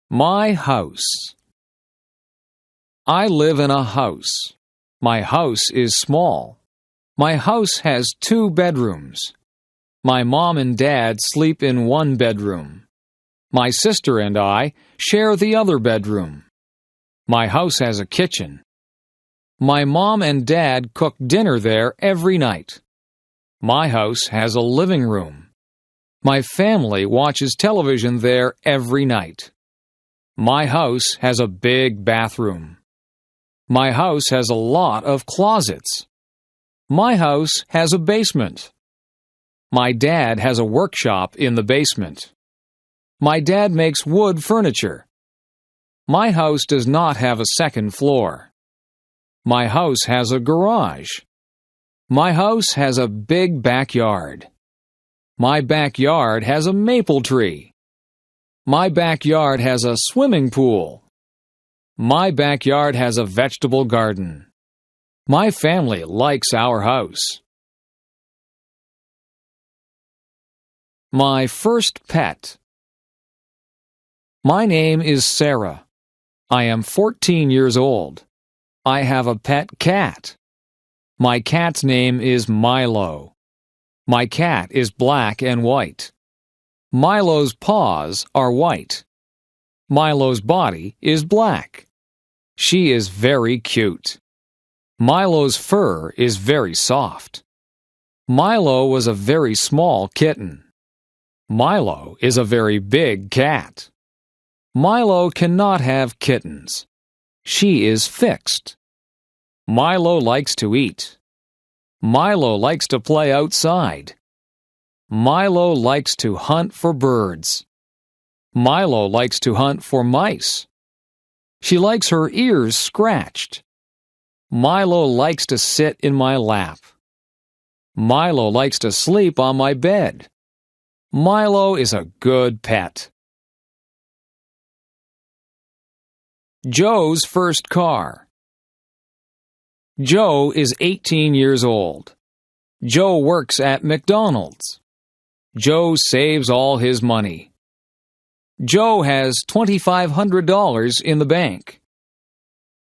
My house. I live in a house. My house is small. My house has 2 bedrooms. My mom and dad sleep in one bedroom. My sister and I share the other bedroom. My house has a kitchen. My mom and dad cook dinner there every night. My house has a living room. My family watches television there every night. My house has a big bathroom. My house has a lot of closets. My house has a basement. My dad has a workshop in the basement. My dad makes wood furniture. My house does not have a second floor. My house has a garage. My house has a big backyard. My backyard has a maple tree. My backyard has a swimming pool. My backyard has a vegetable garden. My family likes our house. My first pet. My name is Sarah. I am 14 years old. I have a pet cat. My cat's name is Milo. My cat is black and white. Milo's paws are white. Milo's body is black. She is very cute. Milo's fur is very soft. Milo was a very small kitten. Milo is a very big cat. Milo cannot have kittens. She is fixed. Milo likes to eat. Milo likes to play outside. Milo likes to hunt for birds. Milo likes to hunt for mice. She likes her ears scratched. Milo likes to sit in my lap. Milo likes to sleep on my bed. Milo is a good pet. Joe's first car. Joe is 18 years old. Joe works at McDonald's. Joe saves all his money. Joe has $2,500 in the bank.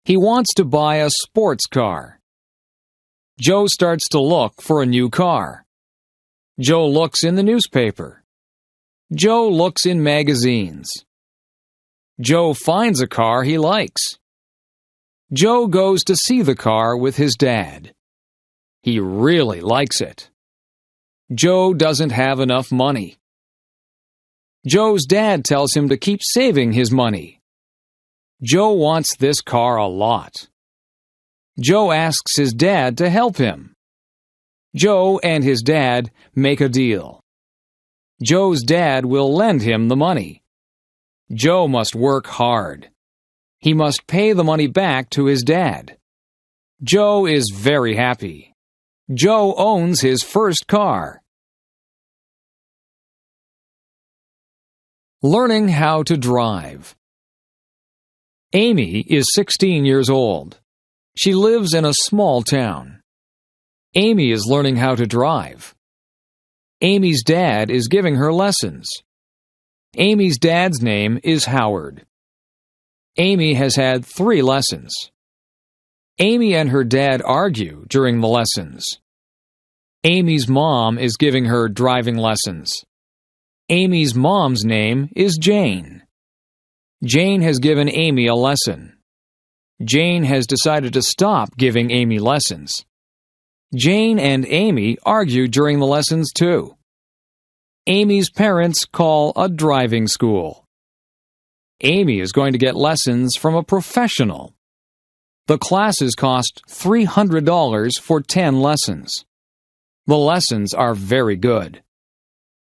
He wants to buy a sports car. Joe starts to look for a new car. Joe looks in the newspaper. Joe looks in magazines. Joe finds a car he likes. Joe goes to see the car with his dad. He really likes it. Joe doesn't have enough money. Joe's dad tells him to keep saving his money. Joe wants this car a lot. Joe asks his dad to help him. Joe and his dad make a deal. Joe's dad will lend him the money. Joe must work hard. He must pay the money back to his dad. Joe is very happy. Joe owns his first car. Learning how to drive. Amy is 16 years old. She lives in a small town. Amy is learning how to drive. Amy's dad is giving her lessons. Amy's dad's name is Howard. Amy has had 3 lessons. Amy and her dad argue during the lessons. Amy's mom is giving her driving lessons. Amy's mom's name is Jane. Jane has given Amy a lesson. Jane has decided to stop giving Amy lessons. Jane and Amy argue during the lessons too. Amy's parents call a driving school. Amy is going to get lessons from a professional. The classes cost $300 for 10 lessons. The lessons are very good.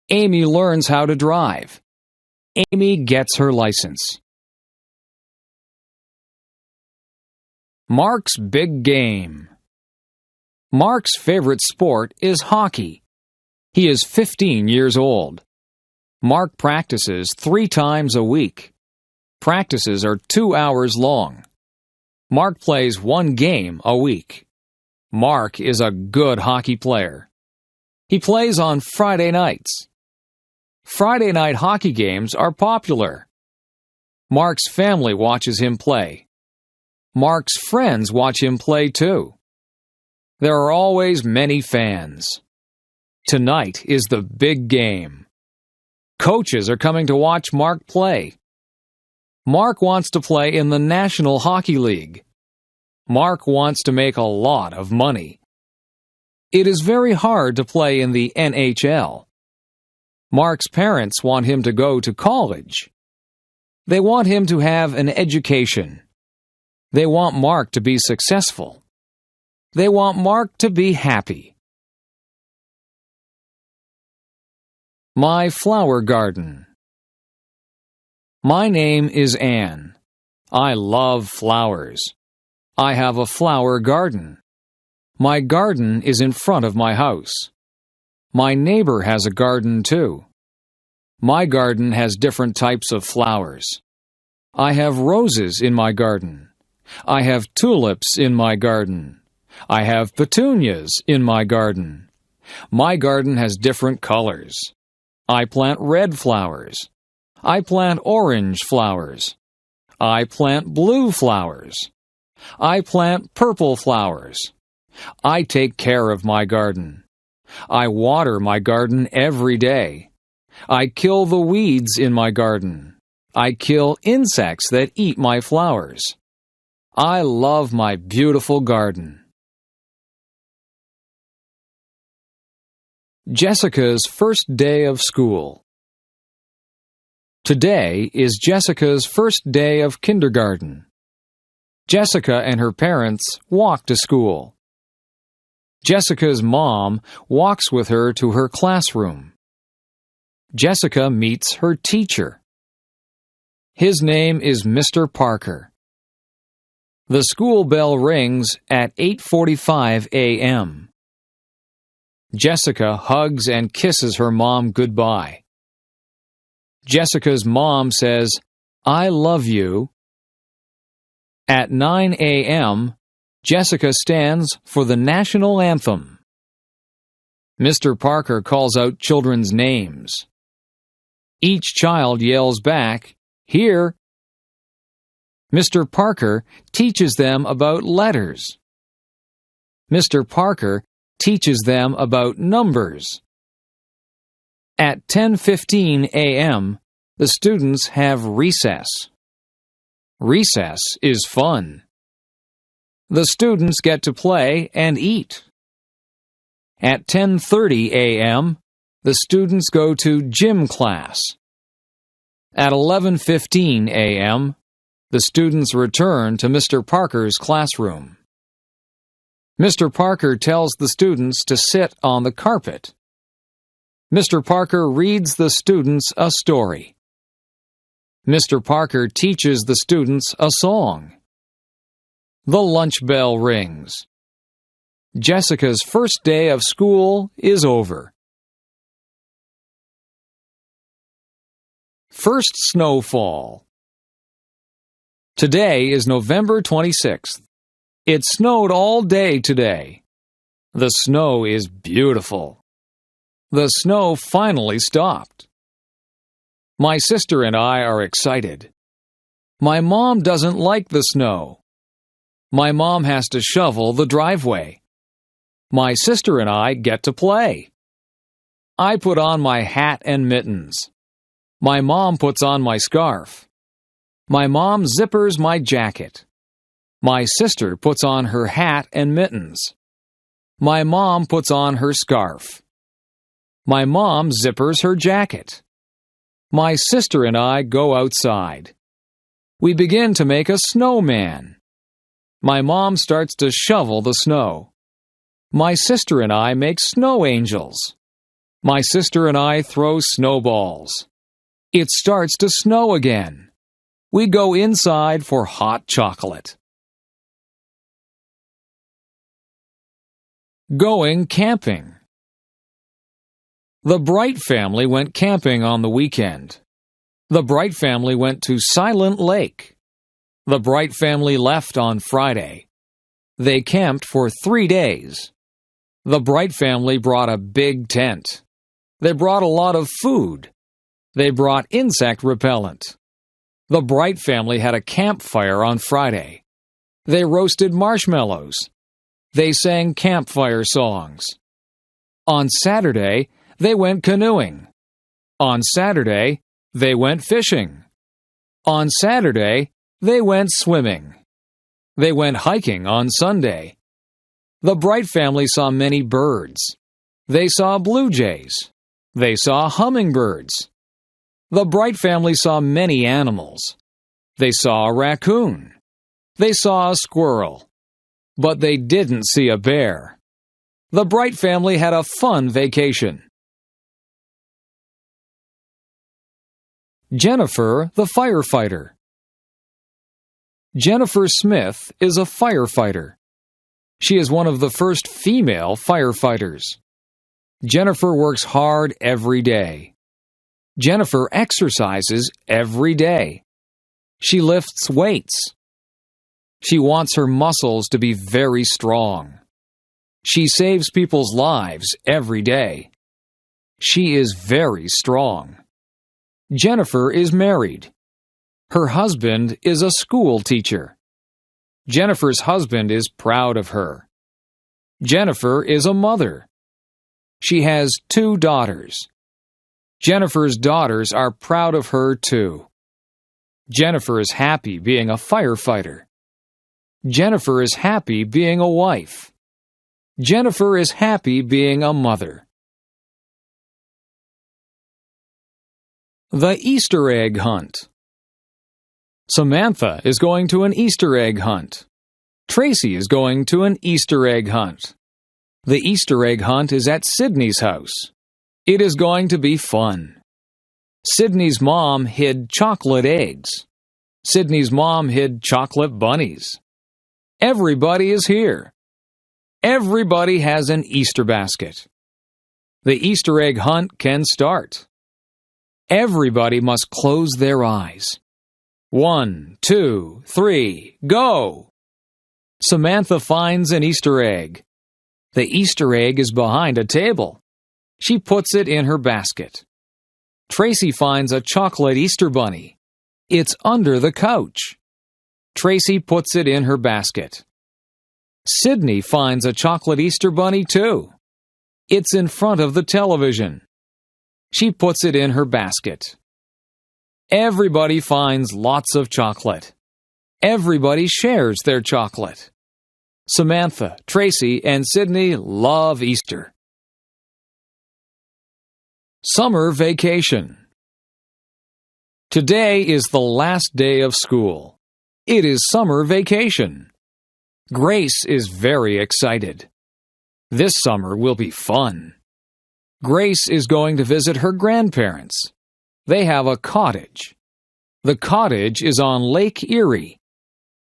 Amy learns how to drive. Amy gets her license. Mark's big game. Mark's favorite sport is hockey. He is 15 years old. Mark practices 3 times a week. Practices are 2 hours long. Mark plays 1 game a week. Mark is a good hockey player. He plays on Friday nights. Friday night hockey games are popular. Mark's family watches him play. Mark's friends watch him play too. There are always many fans. Tonight is the big game. Coaches are coming to watch Mark play. Mark wants to play in the National Hockey League. Mark wants to make a lot of money. It is very hard to play in the NHL. Mark's parents want him to go to college. They want him to have an education. They want Mark to be successful. They want Mark to be happy. My flower garden. My name is Anne. I love flowers. I have a flower garden. My garden is in front of my house. My neighbor has a garden too. My garden has different types of flowers. I have roses in my garden. I have tulips in my garden. I have petunias in my garden. My garden has different colors. I plant red flowers. I plant orange flowers. I plant blue flowers. I plant purple flowers. I take care of my garden. I water my garden every day. I kill the weeds in my garden. I kill insects that eat my flowers. I love my beautiful garden. Jessica's first day of school. Today is Jessica's first day of kindergarten. Jessica and her parents walk to school. Jessica's mom walks with her to her classroom. Jessica meets her teacher. His name is Mr. Parker. The school bell rings at 8:45 a.m. Jessica hugs and kisses her mom goodbye. Jessica's mom says, "I love you." At 9 a.m., Jessica stands for the national anthem. Mr. Parker calls out children's names. Each child yells back, "Here." Mr. Parker teaches them about letters. Mr. Parker teaches them about numbers. At 10:15 a.m., the students have recess. Recess is fun. The students get to play and eat. At 10:30 a.m., the students go to gym class. At 11:15 a.m., the students return to Mr. Parker's classroom. Mr. Parker tells the students to sit on the carpet. Mr. Parker reads the students a story. Mr. Parker teaches the students a song. The lunch bell rings. Jessica's first day of school is over. First snowfall. Today is November 26th. It snowed all day today. The snow is beautiful. The snow finally stopped. My sister and I are excited. My mom doesn't like the snow. My mom has to shovel the driveway. My sister and I get to play. I put on my hat and mittens. My mom puts on my scarf. My mom zippers my jacket. My sister puts on her hat and mittens. My mom puts on her scarf. My mom zippers her jacket. My sister and I go outside. We begin to make a snowman. My mom starts to shovel the snow. My sister and I make snow angels. My sister and I throw snowballs. It starts to snow again. We go inside for hot chocolate. Going camping. The Bright family went camping on the weekend. The Bright family went to Silent Lake. The Bright family left on Friday. They camped for 3 days. The Bright family brought a big tent. They brought a lot of food. They brought insect repellent. The Bright family had a campfire on Friday. They roasted marshmallows. They sang campfire songs. On Saturday, they went canoeing. On Saturday, they went fishing. On Saturday, they went swimming. They went hiking on Sunday. The Bright family saw many birds. They saw blue jays. They saw hummingbirds. The Bright family saw many animals. They saw a raccoon. They saw a squirrel. But they didn't see a bear. The Bright family had a fun vacation. Jennifer, the firefighter. Jennifer Smith is a firefighter. She is one of the first female firefighters. Jennifer works hard every day. Jennifer exercises every day. She lifts weights. She wants her muscles to be very strong. She saves people's lives every day. She is very strong. Jennifer is married. Her husband is a school teacher. Jennifer's husband is proud of her. Jennifer is a mother. She has 2 daughters. Jennifer's daughters are proud of her too. Jennifer is happy being a firefighter. Jennifer is happy being a wife. Jennifer is happy being a mother. The Easter egg hunt. Samantha is going to an Easter egg hunt. Tracy is going to an Easter egg hunt. The Easter egg hunt is at Sydney's house. It is going to be fun. Sydney's mom hid chocolate eggs. Sydney's mom hid chocolate bunnies. Everybody is here. Everybody has an Easter basket. The Easter egg hunt can start. Everybody must close their eyes. 1, 2, 3, go! Samantha finds an Easter egg. The Easter egg is behind a table. She puts it in her basket. Tracy finds a chocolate Easter bunny. It's under the couch. Tracy puts it in her basket. Sydney finds a chocolate Easter bunny too. It's in front of the television. She puts it in her basket. Everybody finds lots of chocolate. Everybody shares their chocolate. Samantha, Tracy, and Sydney love Easter. Summer vacation. Today is the last day of school. It is summer vacation. Grace is very excited. This summer will be fun. Grace is going to visit her grandparents. They have a cottage. The cottage is on Lake Erie.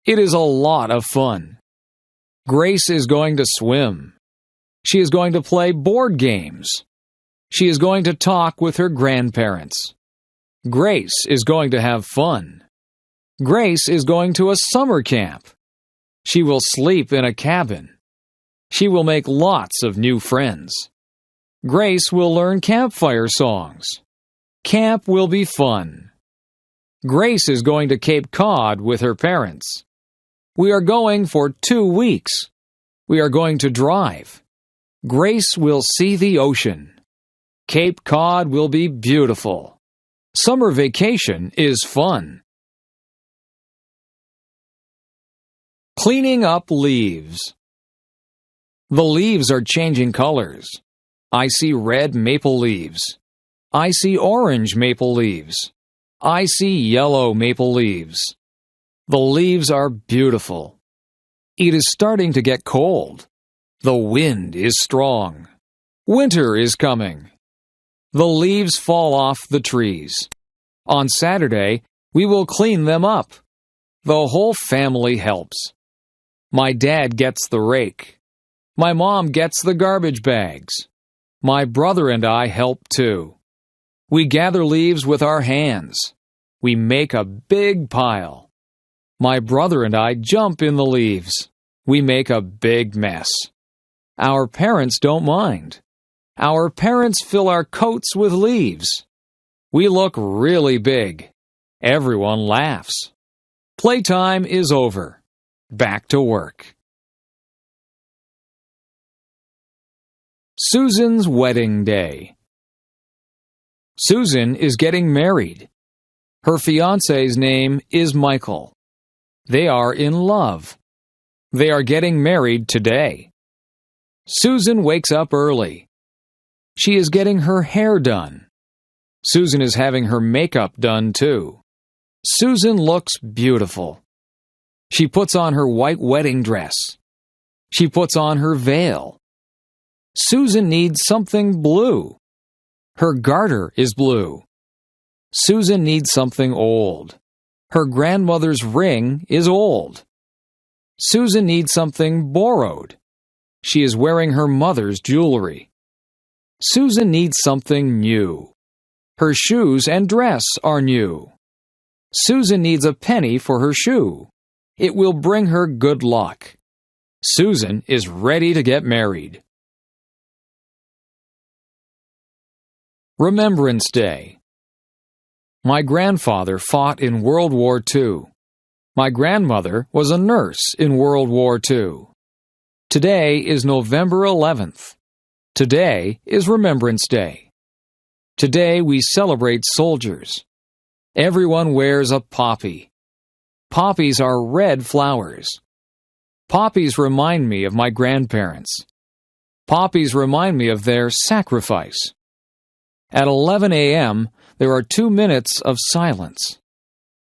It is a lot of fun. Grace is going to swim. She is going to play board games. She is going to talk with her grandparents. Grace is going to have fun. Grace is going to a summer camp. She will sleep in a cabin. She will make lots of new friends. Grace will learn campfire songs. Camp will be fun. Grace is going to Cape Cod with her parents. We are going for 2 weeks. We are going to drive. Grace will see the ocean. Cape Cod will be beautiful. Summer vacation is fun. Cleaning up leaves. The leaves are changing colors. I see red maple leaves. I see orange maple leaves. I see yellow maple leaves. The leaves are beautiful. It is starting to get cold. The wind is strong. Winter is coming. The leaves fall off the trees. On Saturday, we will clean them up. The whole family helps. My dad gets the rake. My mom gets the garbage bags. My brother and I help too. We gather leaves with our hands. We make a big pile. My brother and I jump in the leaves. We make a big mess. Our parents don't mind. Our parents fill our coats with leaves. We look really big. Everyone laughs. Playtime is over. Back to work. Susan's wedding day. Susan is getting married. Her fiancé's name is Michael. They are in love. They are getting married today. Susan wakes up early. She is getting her hair done. Susan is having her makeup done too. Susan looks beautiful. She puts on her white wedding dress. She puts on her veil. Susan needs something blue. Her garter is blue. Susan needs something old. Her grandmother's ring is old. Susan needs something borrowed. She is wearing her mother's jewelry. Susan needs something new. Her shoes and dress are new. Susan needs a penny for her shoe. It will bring her good luck. Susan is ready to get married. Remembrance Day. My grandfather fought in World War II. My grandmother was a nurse in World War II. Today is November 11th. Today is Remembrance Day. Today we celebrate soldiers. Everyone wears a poppy. Poppies are red flowers. Poppies remind me of my grandparents. Poppies remind me of their sacrifice. At 11 a.m., there are 2 minutes of silence.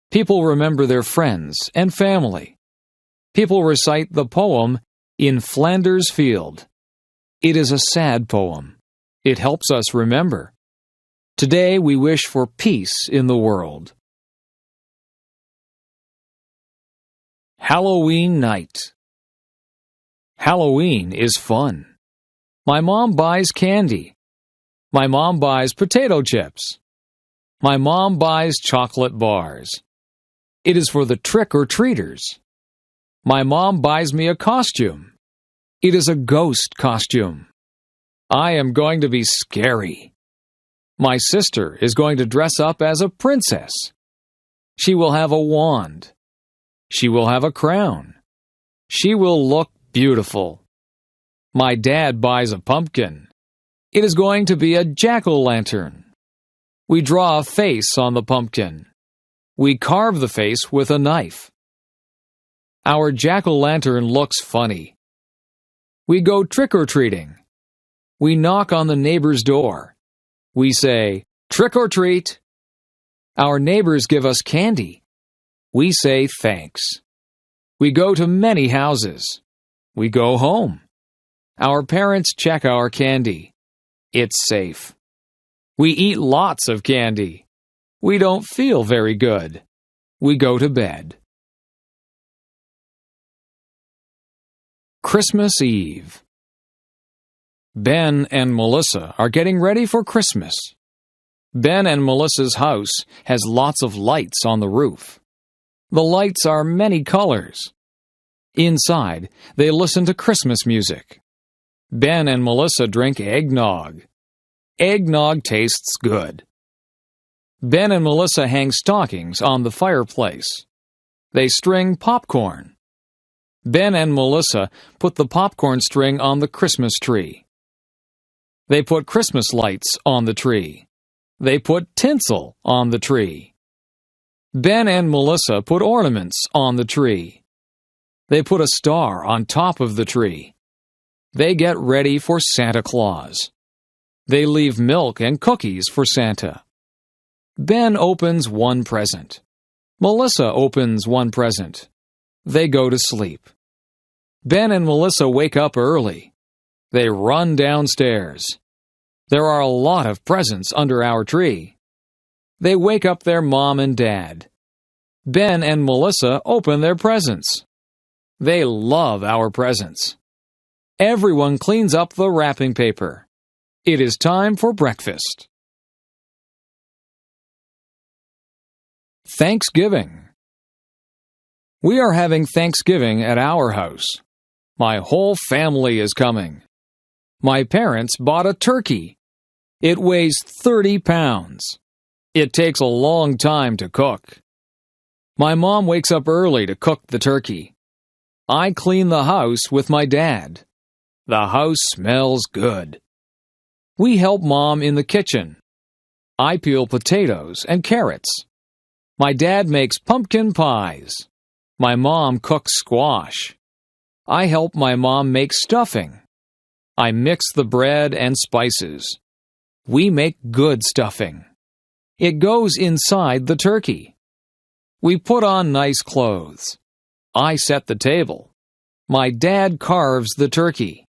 People remember their friends and family. People recite the poem, In Flanders Field. It is a sad poem. It helps us remember. Today we wish for peace in the world. Halloween night. Halloween is fun. My mom buys candy. My mom buys potato chips. My mom buys chocolate bars. It is for the trick-or-treaters. My mom buys me a costume. It is a ghost costume. I am going to be scary. My sister is going to dress up as a princess. She will have a wand. She will have a crown. She will look beautiful. My dad buys a pumpkin. It is going to be a jack-o'-lantern. We draw a face on the pumpkin. We carve the face with a knife. Our jack-o'-lantern looks funny. We go trick-or-treating. We knock on the neighbor's door. We say, "Trick or treat." Our neighbors give us candy. We say thanks. We go to many houses. We go home. Our parents check our candy. It's safe. We eat lots of candy. We don't feel very good. We go to bed. Christmas Eve. Ben and Melissa are getting ready for Christmas. Ben and Melissa's house has lots of lights on the roof. The lights are many colors. Inside, they listen to Christmas music. Ben and Melissa drink eggnog. Eggnog tastes good. Ben and Melissa hang stockings on the fireplace. They string popcorn. Ben and Melissa put the popcorn string on the Christmas tree. They put Christmas lights on the tree. They put tinsel on the tree. Ben and Melissa put ornaments on the tree. They put a star on top of the tree. They get ready for Santa Claus. They leave milk and cookies for Santa. Ben opens one present. Melissa opens one present. They go to sleep. Ben and Melissa wake up early. They run downstairs. There are a lot of presents under our tree. They wake up their mom and dad. Ben and Melissa open their presents. They love our presents. Everyone cleans up the wrapping paper. It is time for breakfast. Thanksgiving. We are having Thanksgiving at our house. My whole family is coming. My parents bought a turkey. It weighs 30 pounds. It takes a long time to cook. My mom wakes up early to cook the turkey. I clean the house with my dad. The house smells good. We help Mom in the kitchen. I peel potatoes and carrots. My dad makes pumpkin pies. My mom cooks squash. I help my mom make stuffing. I mix the bread and spices. We make good stuffing. It goes inside the turkey. We put on nice clothes. I set the table. My dad carves the turkey.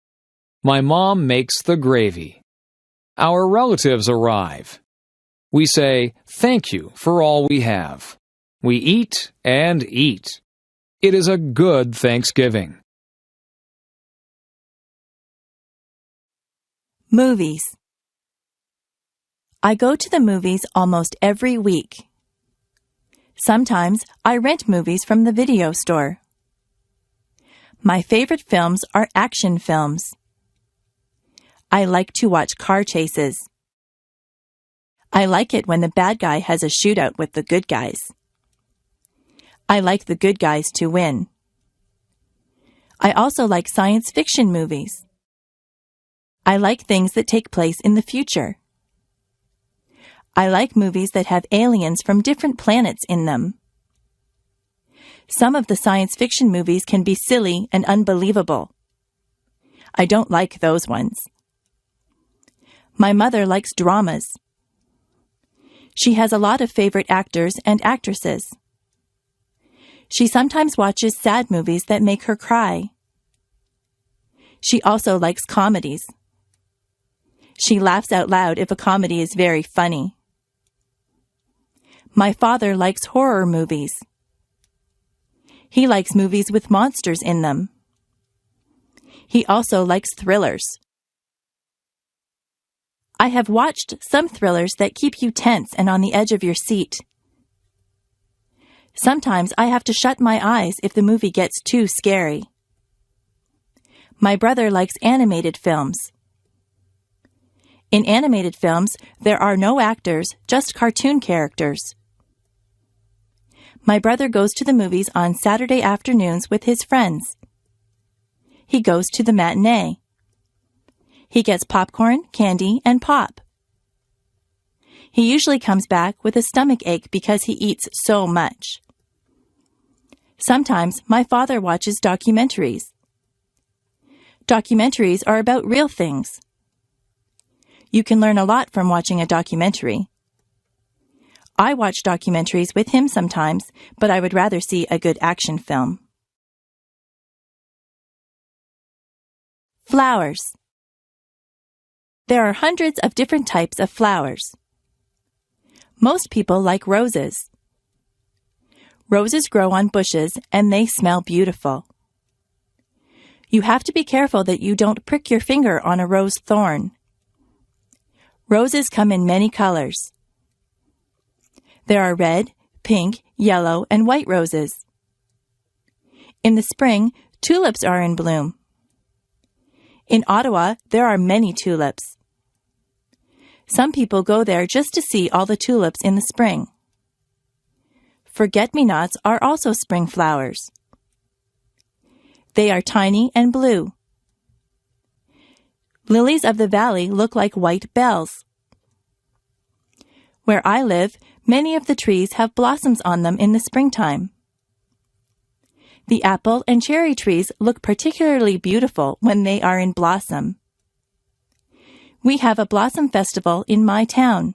My mom makes the gravy. Our relatives arrive. We say, "Thank you for all we have." We eat and eat. It is a good Thanksgiving. Movies. I go to the movies almost every week. Sometimes I rent movies from the video store. My favorite films are action films. I like to watch car chases. I like it when the bad guy has a shootout with the good guys. I like the good guys to win. I also like science fiction movies. I like things that take place in the future. I like movies that have aliens from different planets in them. Some of the science fiction movies can be silly and unbelievable. I don't like those ones. My mother likes dramas. She has a lot of favorite actors and actresses. She sometimes watches sad movies that make her cry. She also likes comedies. She laughs out loud if a comedy is very funny. My father likes horror movies. He likes movies with monsters in them. He also likes thrillers. I have watched some thrillers that keep you tense and on the edge of your seat. Sometimes I have to shut my eyes if the movie gets too scary. My brother likes animated films. In animated films, there are no actors, just cartoon characters. My brother goes to the movies on Saturday afternoons with his friends. He goes to the matinee. He gets popcorn, candy, and pop. He usually comes back with a stomach ache because he eats so much. Sometimes my father watches documentaries. Documentaries are about real things. You can learn a lot from watching a documentary. I watch documentaries with him sometimes, but I would rather see a good action film. Flowers. There are hundreds of different types of flowers. Most people like roses. Roses grow on bushes and they smell beautiful. You have to be careful that you don't prick your finger on a rose thorn. Roses come in many colors. There are red, pink, yellow, and white roses. In the spring, tulips are in bloom. In Ottawa, there are many tulips. Some people go there just to see all the tulips in the spring. Forget-me-nots are also spring flowers. They are tiny and blue. Lilies of the valley look like white bells. Where I live, many of the trees have blossoms on them in the springtime. The apple and cherry trees look particularly beautiful when they are in blossom. We have a blossom festival in my town.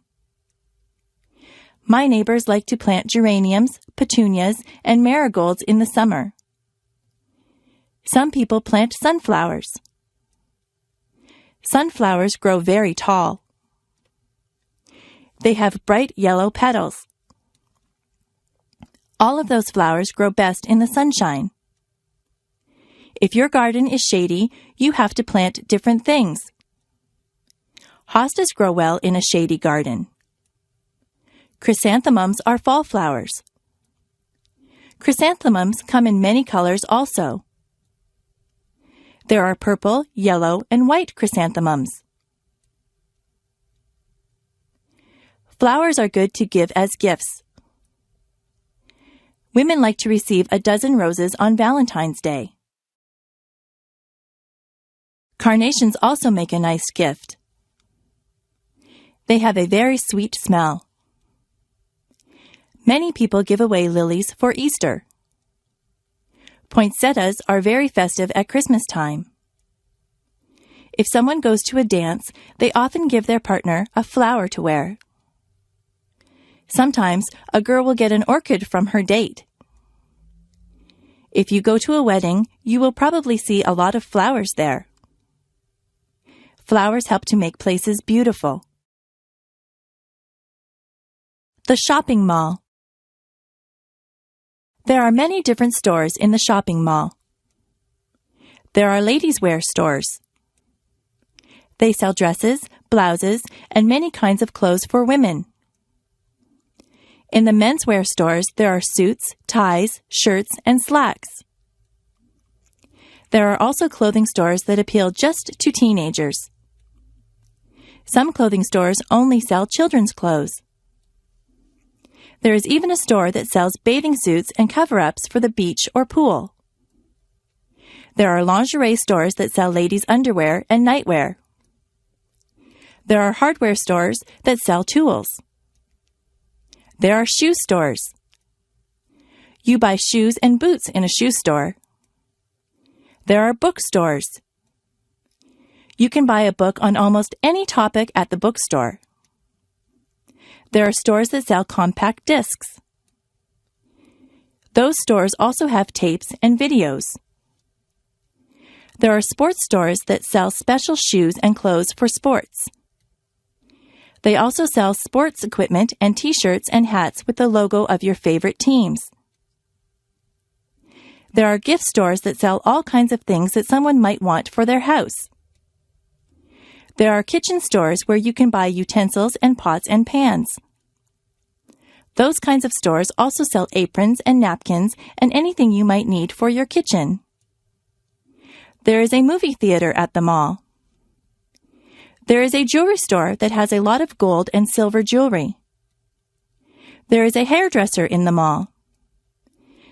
My neighbors like to plant geraniums, petunias, and marigolds in the summer. Some people plant sunflowers. Sunflowers grow very tall. They have bright yellow petals. All of those flowers grow best in the sunshine. If your garden is shady, you have to plant different things. Hostas grow well in a shady garden. Chrysanthemums are fall flowers. Chrysanthemums come in many colors also. There are purple, yellow, and white chrysanthemums. Flowers are good to give as gifts. Women like to receive a dozen roses on Valentine's Day. Carnations also make a nice gift. They have a very sweet smell. Many people give away lilies for Easter. Poinsettias are very festive at Christmas time. If someone goes to a dance, they often give their partner a flower to wear. Sometimes a girl will get an orchid from her date. If you go to a wedding, you will probably see a lot of flowers there. Flowers help to make places beautiful. The shopping mall. There are many different stores in the shopping mall. There are ladies' wear stores. They sell dresses, blouses, and many kinds of clothes for women. In the menswear stores, there are suits, ties, shirts, and slacks. There are also clothing stores that appeal just to teenagers. Some clothing stores only sell children's clothes. There is even a store that sells bathing suits and cover-ups for the beach or pool. There are lingerie stores that sell ladies' underwear and nightwear. There are hardware stores that sell tools. There are shoe stores. You buy shoes and boots in a shoe store. There are bookstores. You can buy a book on almost any topic at the bookstore. There are stores that sell compact discs. Those stores also have tapes and videos. There are sports stores that sell special shoes and clothes for sports. They also sell sports equipment and t-shirts and hats with the logo of your favorite teams. There are gift stores that sell all kinds of things that someone might want for their house. There are kitchen stores where you can buy utensils and pots and pans. Those kinds of stores also sell aprons and napkins and anything you might need for your kitchen. There is a movie theater at the mall. There is a jewelry store that has a lot of gold and silver jewelry. There is a hairdresser in the mall.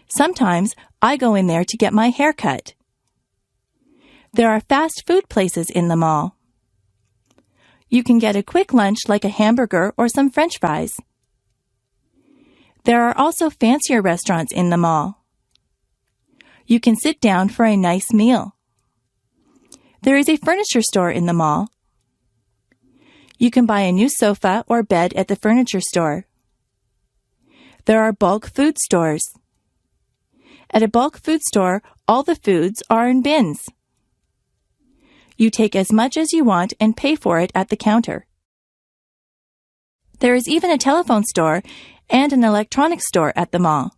Sometimes I go in there to get my hair cut. There are fast food places in the mall. You can get a quick lunch like a hamburger or some French fries. There are also fancier restaurants in the mall. You can sit down for a nice meal. There is a furniture store in the mall. You can buy a new sofa or bed at the furniture store. There are bulk food stores. At a bulk food store, all the foods are in bins. You take as much as you want and pay for it at the counter. There is even a telephone store and an electronics store at the mall.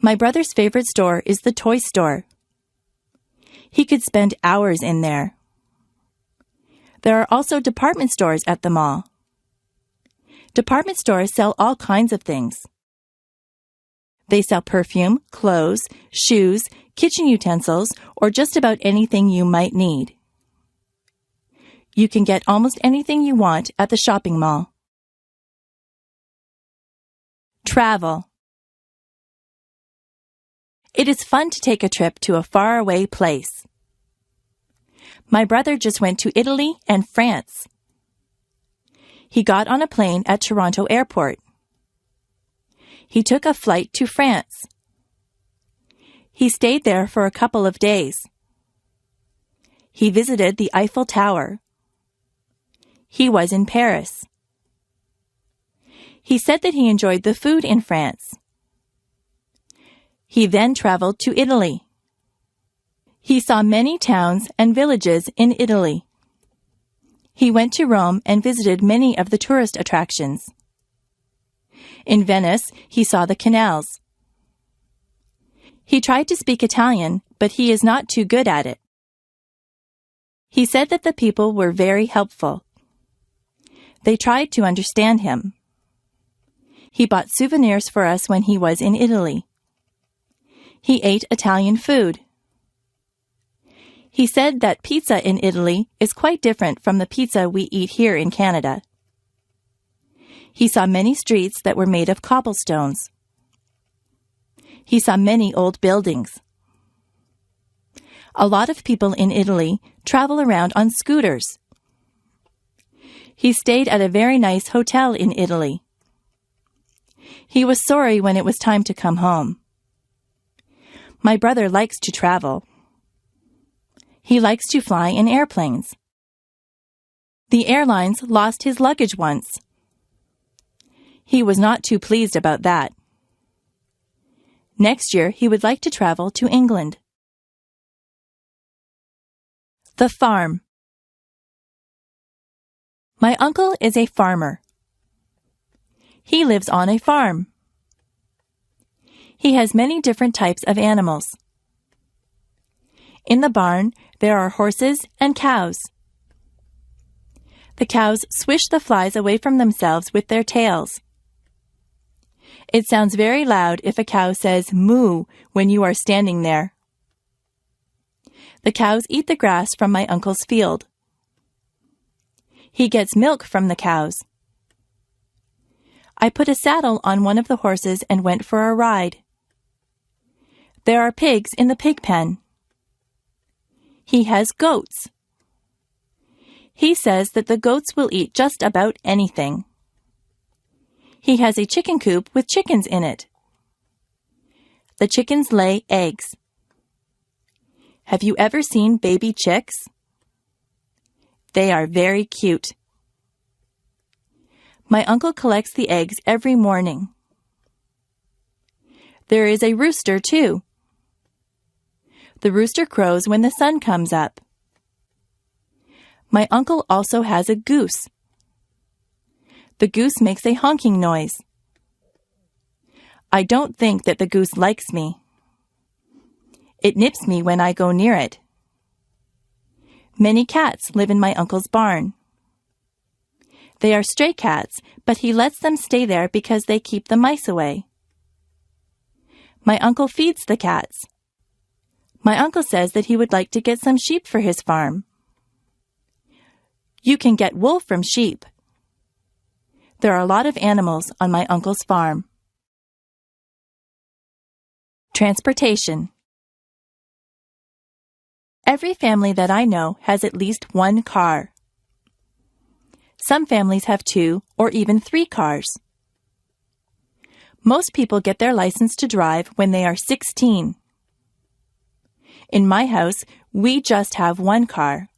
My brother's favorite store is the toy store. He could spend hours in there. There are also department stores at the mall. Department stores sell all kinds of things. They sell perfume, clothes, shoes, kitchen utensils, or just about anything you might need. You can get almost anything you want at the shopping mall. Travel. It is fun to take a trip to a faraway place. My brother just went to Italy and France. He got on a plane at Toronto Airport. He took a flight to France. He stayed there for a couple of days. He visited the Eiffel Tower. He was in Paris. He said that he enjoyed the food in France. He then traveled to Italy. He saw many towns and villages in Italy. He went to Rome and visited many of the tourist attractions. In Venice, he saw the canals. He tried to speak Italian, but he is not too good at it. He said that the people were very helpful. They tried to understand him. He bought souvenirs for us when he was in Italy. He ate Italian food. He said that pizza in Italy is quite different from the pizza we eat here in Canada. He saw many streets that were made of cobblestones. He saw many old buildings. A lot of people in Italy travel around on scooters. He stayed at a very nice hotel in Italy. He was sorry when it was time to come home. My brother likes to travel. He likes to fly in airplanes. The airlines lost his luggage once. He was not too pleased about that. Next year, he would like to travel to England. The farm. My uncle is a farmer. He lives on a farm. He has many different types of animals. In the barn, there are horses and cows. The cows swish the flies away from themselves with their tails. It sounds very loud if a cow says moo when you are standing there. The cows eat the grass from my uncle's field. He gets milk from the cows. I put a saddle on one of the horses and went for a ride. There are pigs in the pig pen. He has goats. He says that the goats will eat just about anything. He has a chicken coop with chickens in it. The chickens lay eggs. Have you ever seen baby chicks? They are very cute. My uncle collects the eggs every morning. There is a rooster, too. The rooster crows when the sun comes up. My uncle also has a goose. The goose makes a honking noise. I don't think that the goose likes me. It nips me when I go near it. Many cats live in my uncle's barn. They are stray cats, but he lets them stay there because they keep the mice away. My uncle feeds the cats. My uncle says that he would like to get some sheep for his farm. You can get wool from sheep. There are a lot of animals on my uncle's farm. Transportation. Every family that I know has at least one car. Some families have 2 or even 3 cars. Most people get their license to drive when they are 16. In my house, we just have one car.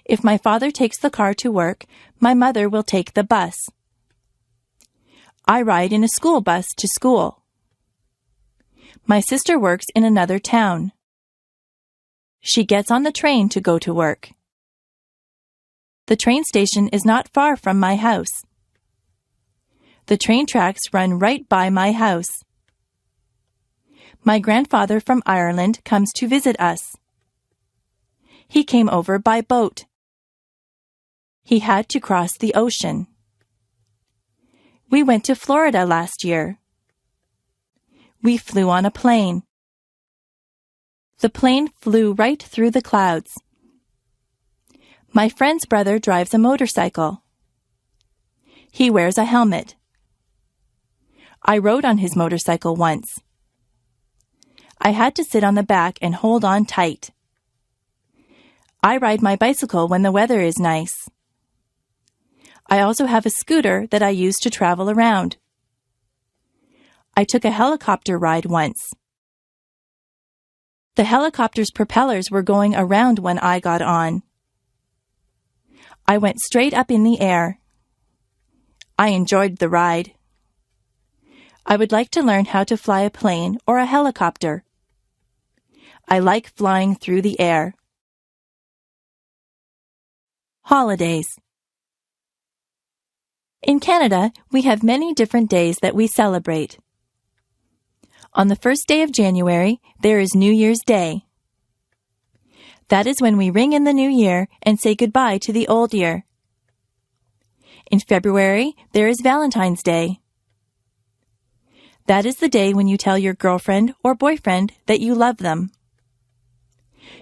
If my father takes the car to work, my mother will take the bus. I ride in a school bus to school. My sister works in another town. She gets on the train to go to work. The train station is not far from my house. The train tracks run right by my house. My grandfather from Ireland comes to visit us. He came over by boat. He had to cross the ocean. We went to Florida last year. We flew on a plane. The plane flew right through the clouds. My friend's brother drives a motorcycle. He wears a helmet. I rode on his motorcycle once. I had to sit on the back and hold on tight. I ride my bicycle when the weather is nice. I also have a scooter that I use to travel around. I took a helicopter ride once. The helicopter's propellers were going around when I got on. I went straight up in the air. I enjoyed the ride. I would like to learn how to fly a plane or a helicopter. I like flying through the air. Holidays. In Canada, we have many different days that we celebrate. On the first day of January, there is New Year's Day. That is when we ring in the new year and say goodbye to the old year. In February, there is Valentine's Day. That is the day when you tell your girlfriend or boyfriend that you love them.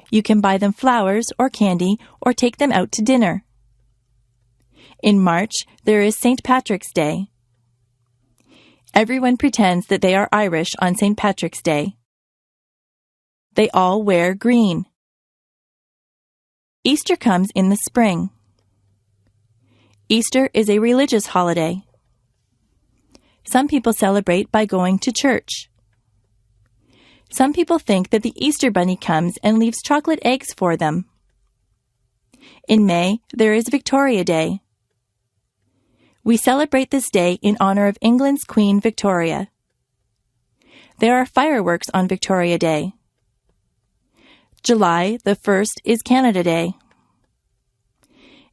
You can buy them flowers or candy or take them out to dinner. In March, there is St. Patrick's Day. Everyone pretends that they are Irish on St. Patrick's Day. They all wear green. Easter comes in the spring. Easter is a religious holiday. Some people celebrate by going to church. Some people think that the Easter Bunny comes and leaves chocolate eggs for them. In May, there is Victoria Day. We celebrate this day in honor of England's Queen Victoria. There are fireworks on Victoria Day. July the 1st is Canada Day.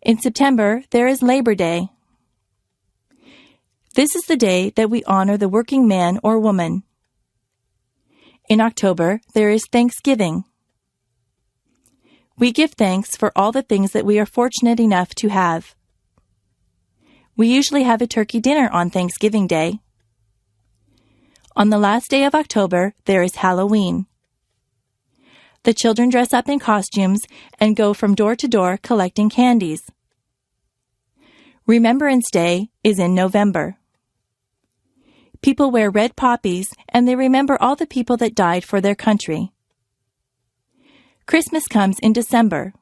In September, there is Labor Day. This is the day that we honor the working man or woman. In October, there is Thanksgiving. We give thanks for all the things that we are fortunate enough to have. We usually have a turkey dinner on Thanksgiving Day. On the last day of October, there is Halloween. The children dress up in costumes and go from door to door collecting candies. Remembrance Day is in November. People wear red poppies and they remember all the people that died for their country. Christmas comes in December.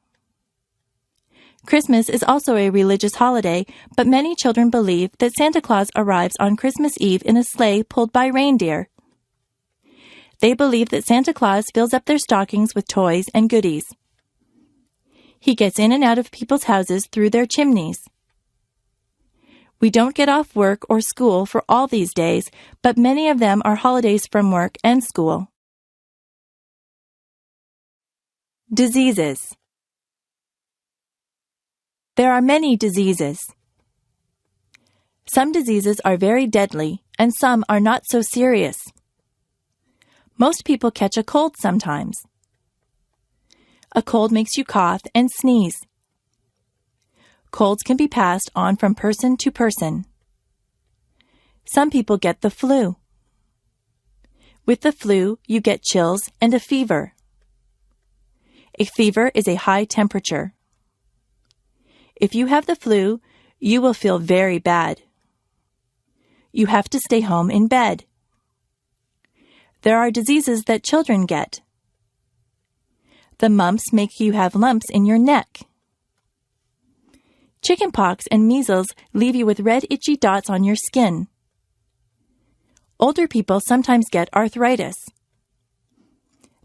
Christmas is also a religious holiday, but many children believe that Santa Claus arrives on Christmas Eve in a sleigh pulled by reindeer. They believe that Santa Claus fills up their stockings with toys and goodies. He gets in and out of people's houses through their chimneys. We don't get off work or school for all these days, but many of them are holidays from work and school. Diseases. There are many diseases. Some diseases are very deadly, and some are not so serious. Most people catch a cold sometimes. A cold makes you cough and sneeze. Colds can be passed on from person to person. Some people get the flu. With the flu, you get chills and a fever. A fever is a high temperature. If you have the flu, you will feel very bad. You have to stay home in bed. There are diseases that children get. The mumps make you have lumps in your neck. Chickenpox and measles leave you with red itchy dots on your skin. Older people sometimes get arthritis.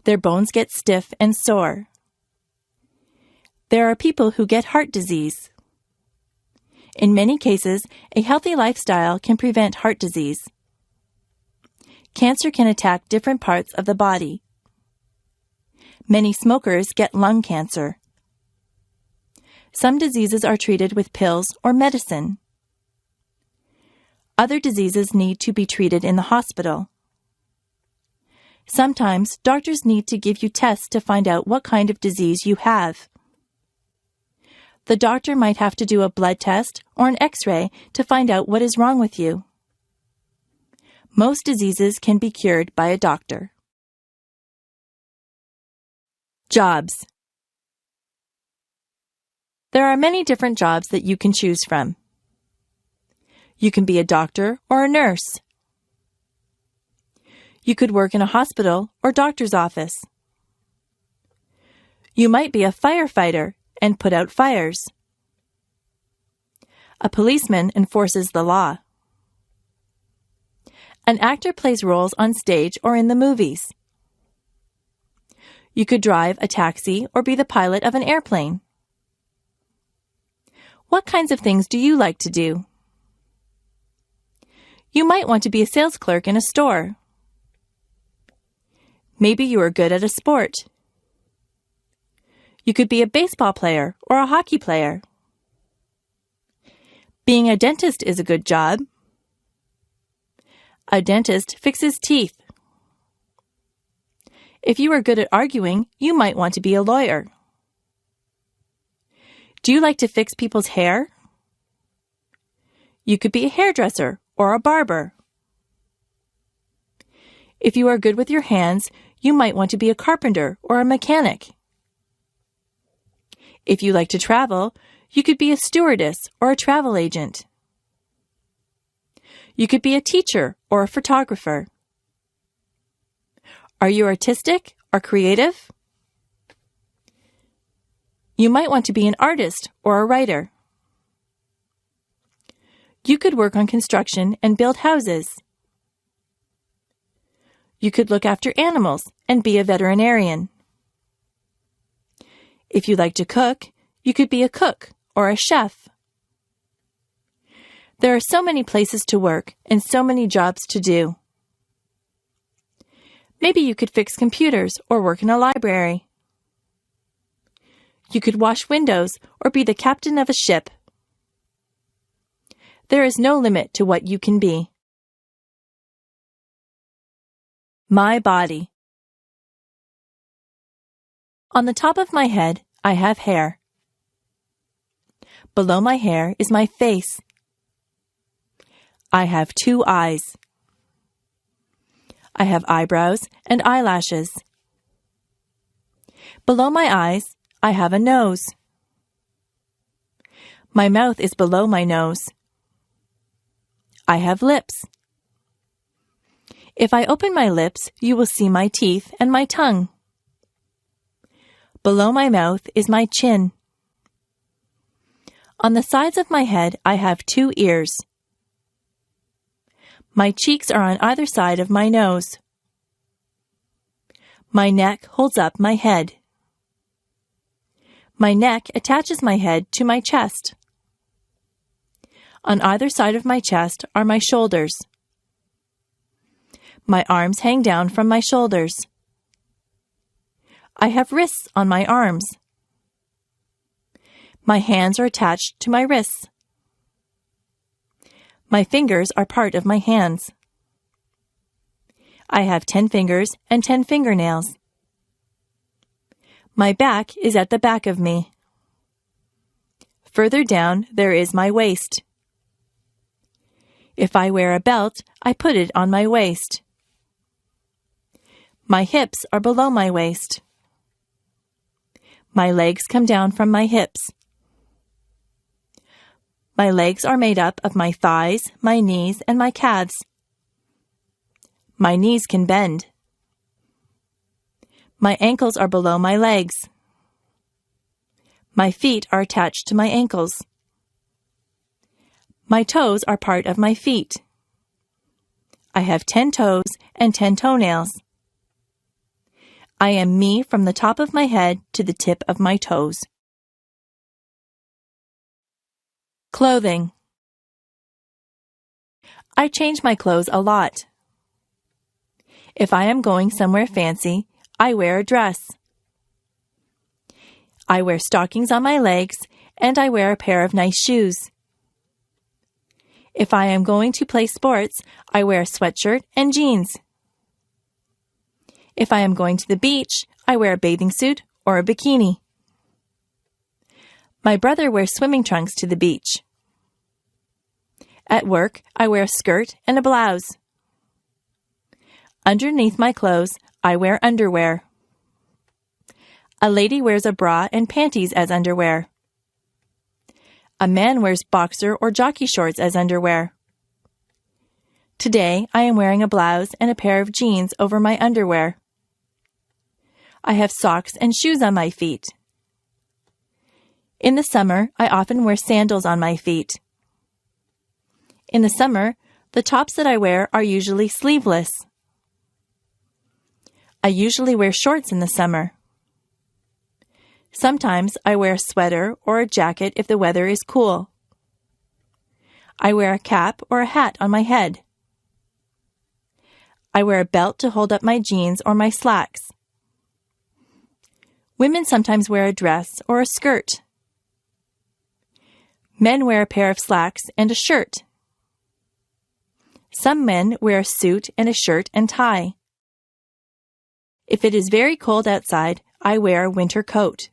Their bones get stiff and sore. There are people who get heart disease. In many cases, a healthy lifestyle can prevent heart disease. Cancer can attack different parts of the body. Many smokers get lung cancer. Some diseases are treated with pills or medicine. Other diseases need to be treated in the hospital. Sometimes doctors need to give you tests to find out what kind of disease you have. The doctor might have to do a blood test or an X-ray to find out what is wrong with you. Most diseases can be cured by a doctor. Jobs. There are many different jobs that you can choose from. You can be a doctor or a nurse. You could work in a hospital or doctor's office. You might be a firefighter and put out fires. A policeman enforces the law. An actor plays roles on stage or in the movies. You could drive a taxi or be the pilot of an airplane. What kinds of things do you like to do? You might want to be a sales clerk in a store. Maybe you are good at a sport. You could be a baseball player or a hockey player. Being a dentist is a good job. A dentist fixes teeth. If you are good at arguing, you might want to be a lawyer. Do you like to fix people's hair? You could be a hairdresser or a barber. If you are good with your hands, you might want to be a carpenter or a mechanic. If you like to travel, You could be a stewardess or a travel agent. You could be a teacher or a photographer. Are you artistic or creative? You might want to be an artist or a writer. You could work on construction and build houses. You could look after animals and be a veterinarian. If you like to cook, you could be a cook or a chef. There are so many places to work and so many jobs to do. Maybe you could fix computers or work in a library. You could wash windows or be the captain of a ship. There is no limit to what you can be. My body. On the top of my head, I have hair. Below my hair is my face. I have 2 eyes. I have eyebrows and eyelashes. Below my eyes, I have a nose. My mouth is below my nose. I have lips. If I open my lips, you will see my teeth and my tongue. Below my mouth is my chin. On the sides of my head, I have 2 ears. My cheeks are on either side of my nose. My neck holds up my head. My neck attaches my head to my chest. On either side of my chest are my shoulders. My arms hang down from my shoulders. I have wrists on my arms. My hands are attached to my wrists. My fingers are part of my hands. I have 10 fingers and 10 fingernails. My back is at the back of me. Further down, there is my waist. If I wear a belt, I put it on my waist. My hips are below my waist. My legs come down from my hips. My legs are made up of my thighs, my knees, and my calves. My knees can bend. My ankles are below my legs. My feet are attached to my ankles. My toes are part of my feet. I have 10 toes and 10 toenails. I am me from the top of my head to the tip of my toes. Clothing. I change my clothes a lot. If I am going somewhere fancy, I wear a dress. I wear stockings on my legs, and I wear a pair of nice shoes. If I am going to play sports, I wear a sweatshirt and jeans. If I am going to the beach, I wear a bathing suit or a bikini. My brother wears swimming trunks to the beach. At work, I wear a skirt and a blouse. Underneath my clothes, I wear underwear. A lady wears a bra and panties as underwear. A man wears boxer or jockey shorts as underwear. Today, I am wearing a blouse and a pair of jeans over my underwear. I have socks and shoes on my feet. In the summer, I often wear sandals on my feet. In the summer, the tops that I wear are usually sleeveless. I usually wear shorts in the summer. Sometimes I wear a sweater or a jacket if the weather is cool. I wear a cap or a hat on my head. I wear a belt to hold up my jeans or my slacks. Women sometimes wear a dress or a skirt. Men wear a pair of slacks and a shirt. Some men wear a suit and a shirt and tie. If it is very cold outside, I wear a winter coat.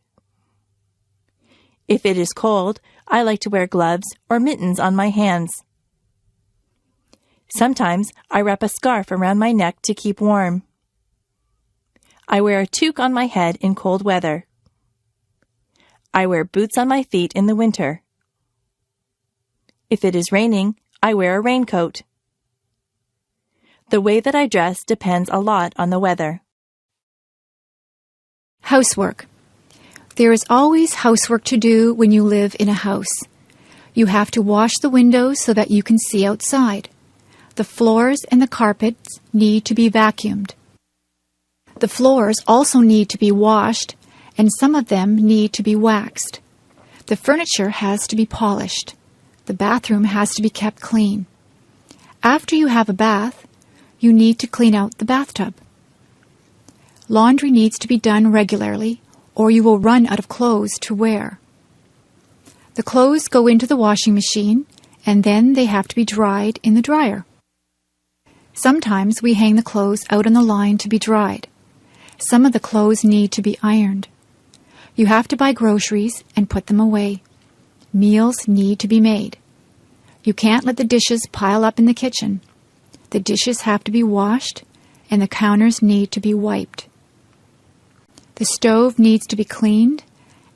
If it is cold, I like to wear gloves or mittens on my hands. Sometimes I wrap a scarf around my neck to keep warm. I wear a toque on my head in cold weather. I wear boots on my feet in the winter. If it is raining, I wear a raincoat. The way that I dress depends a lot on the weather. Housework. There is always housework to do when you live in a house. You have to wash the windows so that you can see outside. The floors and the carpets need to be vacuumed. The floors also need to be washed, and some of them need to be waxed. The furniture has to be polished. The bathroom has to be kept clean. After you have a bath, you need to clean out the bathtub. Laundry needs to be done regularly, or you will run out of clothes to wear. The clothes go into the washing machine, and then they have to be dried in the dryer. Sometimes we hang the clothes out on the line to be dried. Some of the clothes need to be ironed. You have to buy groceries and put them away. Meals need to be made. You can't let the dishes pile up in the kitchen. The dishes have to be washed, and the counters need to be wiped. The stove needs to be cleaned,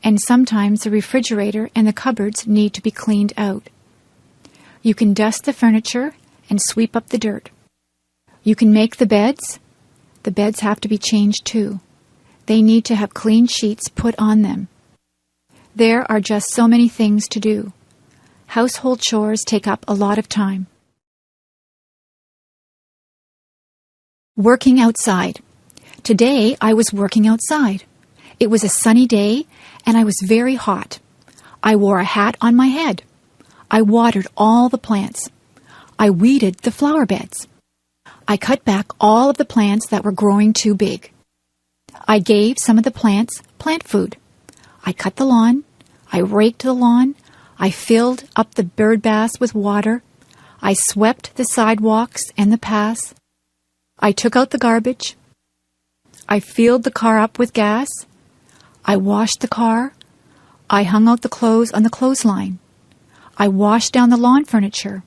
and sometimes the refrigerator and the cupboards need to be cleaned out. You can dust the furniture and sweep up the dirt. You can make the beds. The beds have to be changed too. They need to have clean sheets put on them. There are just so many things to do. Household chores take up a lot of time. Working outside. Today I was working outside. It was a sunny day and I was very hot. I wore a hat on my head. I watered all the plants. I weeded the flower beds. I cut back all of the plants that were growing too big. I gave some of the plants plant food. I cut the lawn. I raked the lawn. I filled up the bird baths with water. I swept the sidewalks and the paths. I took out the garbage. I filled the car up with gas. I washed the car. I hung out the clothes on the clothesline. I washed down the lawn furniture.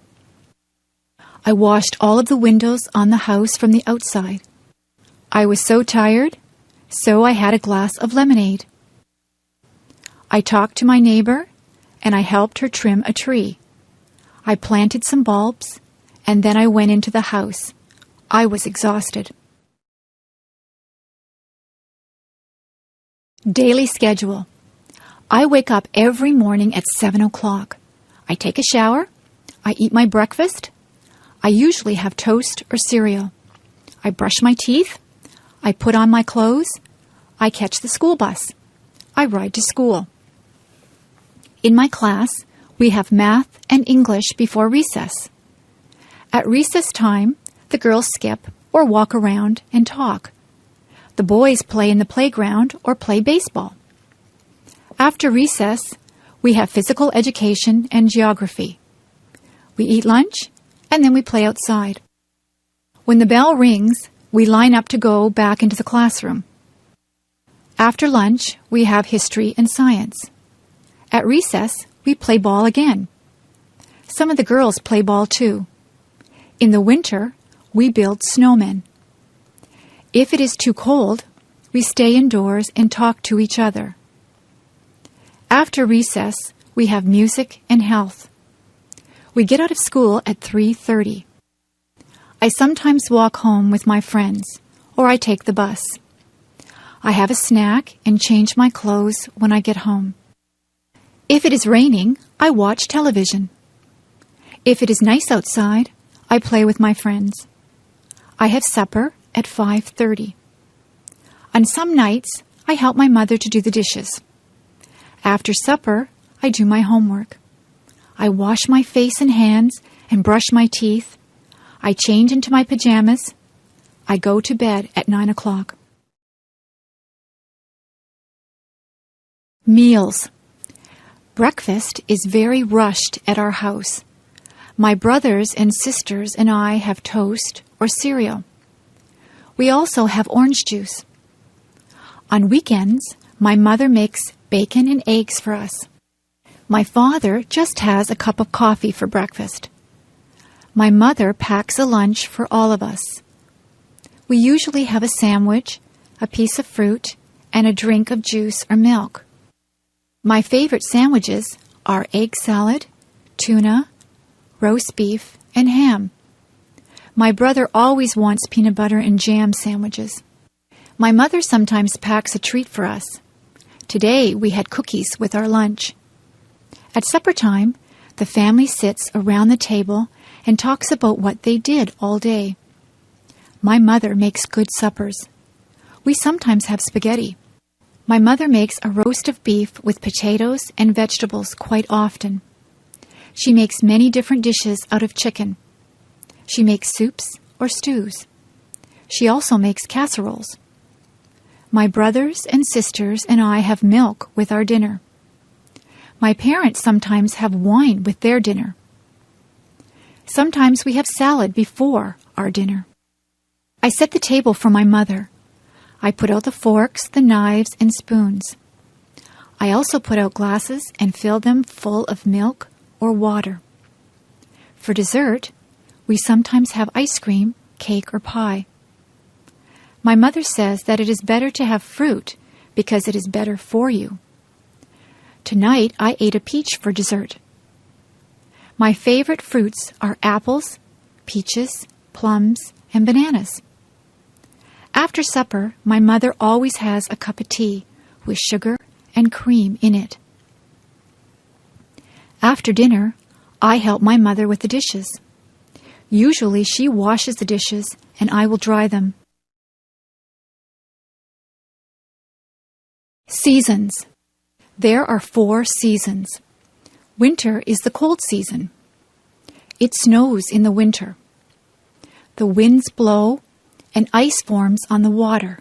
I washed all of the windows on the house from the outside. I was so tired, so I had a glass of lemonade. I talked to my neighbor, and I helped her trim a tree. I planted some bulbs, and then I went into the house. I was exhausted. Daily schedule. I wake up every morning at 7 o'clock. I take a shower. I eat my breakfast. I usually have toast or cereal. I brush my teeth. I put on my clothes. I catch the school bus. I ride to school. In my class, we have math and English before recess. At recess time, the girls skip or walk around and talk. The boys play in the playground or play baseball. After recess, we have physical education and geography. We eat lunch, and then we play outside. When the bell rings, we line up to go back into the classroom. After lunch, we have history and science. At recess, we play ball again. Some of the girls play ball too. In the winter, we build snowmen. If it is too cold, we stay indoors and talk to each other. After recess, we have music and health. We get out of school at 3:30. I sometimes walk home with my friends, or I take the bus. I have a snack and change my clothes when I get home. If it is raining, I watch television. If it is nice outside, I play with my friends. I have supper at 5:30. On some nights, I help my mother to do the dishes. After supper, I do my homework. I wash my face and hands and brush my teeth. I change into my pajamas. I go to bed at 9 o'clock. Meals. Breakfast is very rushed at our house. My brothers and sisters and I have toast or cereal. We also have orange juice. On weekends, my mother makes bacon and eggs for us. My father just has a cup of coffee for breakfast. My mother packs a lunch for all of us. We usually have a sandwich, a piece of fruit, and a drink of juice or milk. My favorite sandwiches are egg salad, tuna, roast beef, and ham. My brother always wants peanut butter and jam sandwiches. My mother sometimes packs a treat for us. Today we had cookies with our lunch. At supper time, the family sits around the table and talks about what they did all day. My mother makes good suppers. We sometimes have spaghetti. My mother makes a roast of beef with potatoes and vegetables quite often. She makes many different dishes out of chicken. She makes soups or stews. She also makes casseroles. My brothers and sisters and I have milk with our dinner. My parents sometimes have wine with their dinner. Sometimes we have salad before our dinner. I set the table for my mother. I put out the forks, the knives, and spoons. I also put out glasses and fill them full of milk or water. For dessert, we sometimes have ice cream, cake, or pie. My mother says that it is better to have fruit because it is better for you. Tonight, I ate a peach for dessert. My favorite fruits are apples, peaches, plums, and bananas. After supper, my mother always has a cup of tea with sugar and cream in it. After dinner, I help my mother with the dishes. Usually she washes the dishes and I will dry them. Seasons. There are 4 seasons. Winter is the cold season. It snows in the winter. The winds blow and ice forms on the water.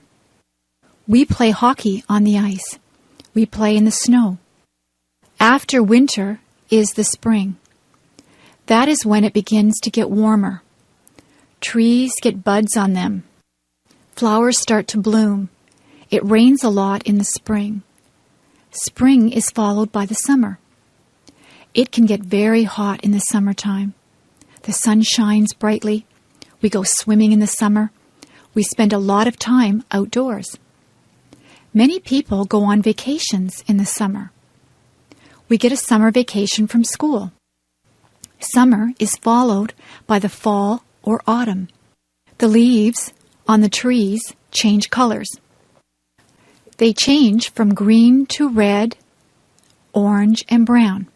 We play hockey on the ice. We play in the snow. After winter is the spring. That is when it begins to get warmer. Trees get buds on them. Flowers start to bloom. It rains a lot in the spring. Spring is followed by the summer. It can get very hot in the summertime. The sun shines brightly. We go swimming in the summer. We spend a lot of time outdoors. Many people go on vacations in the summer. We get a summer vacation from school. Summer is followed by the fall or autumn. The leaves on the trees change colors. They change from green to red, orange, and brown.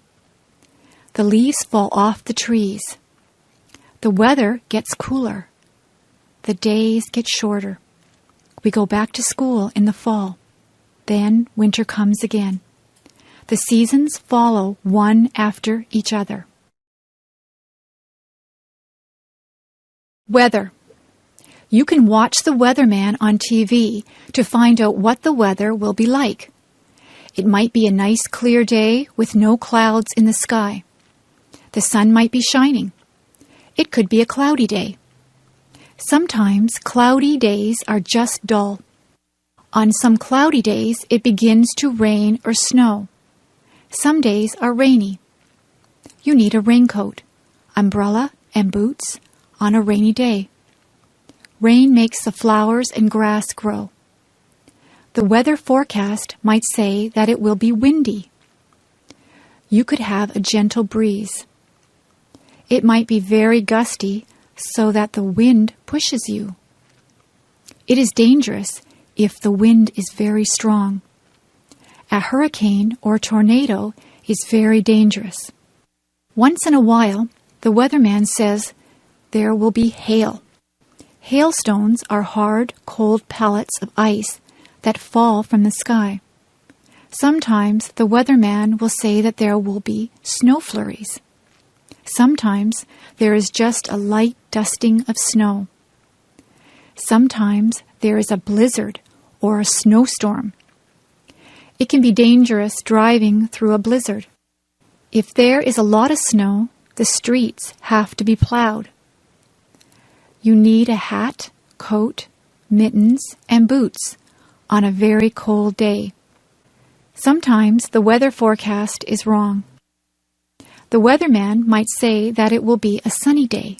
The leaves fall off the trees. The weather gets cooler. The days get shorter. We go back to school in the fall. Then winter comes again. The seasons follow one after each other. Weather. You can watch the weatherman on TV to find out what the weather will be like. It might be a nice clear day with no clouds in the sky. The sun might be shining. It could be a cloudy day. Sometimes cloudy days are just dull. On some cloudy days, it begins to rain or snow. Some days are rainy. You need a raincoat, umbrella, and boots on a rainy day. Rain makes the flowers and grass grow. The weather forecast might say that it will be windy. You could have a gentle breeze. It might be very gusty so that the wind pushes you. It is dangerous if the wind is very strong. A hurricane or tornado is very dangerous. Once in a while, the weatherman says there will be hail. Hailstones are hard, cold pellets of ice that fall from the sky. Sometimes the weatherman will say that there will be snow flurries. Sometimes there is just a light dusting of snow. Sometimes there is a blizzard or a snowstorm. It can be dangerous driving through a blizzard. If there is a lot of snow, the streets have to be plowed. You need a hat, coat, mittens, and boots on a very cold day. Sometimes the weather forecast is wrong. The weatherman might say that it will be a sunny day,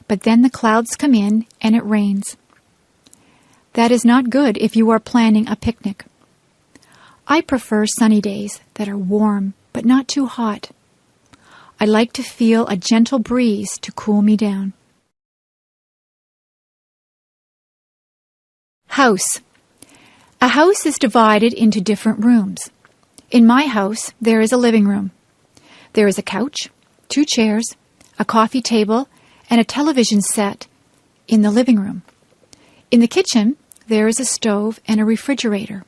but then the clouds come in and it rains. That is not good if you are planning a picnic. I prefer sunny days that are warm but not too hot. I like to feel a gentle breeze to cool me down. House. A house is divided into different rooms. In my house, there is a living room. There is a couch, 2 chairs, a coffee table, and a television set in the living room. In the kitchen, there is a stove and a refrigerator.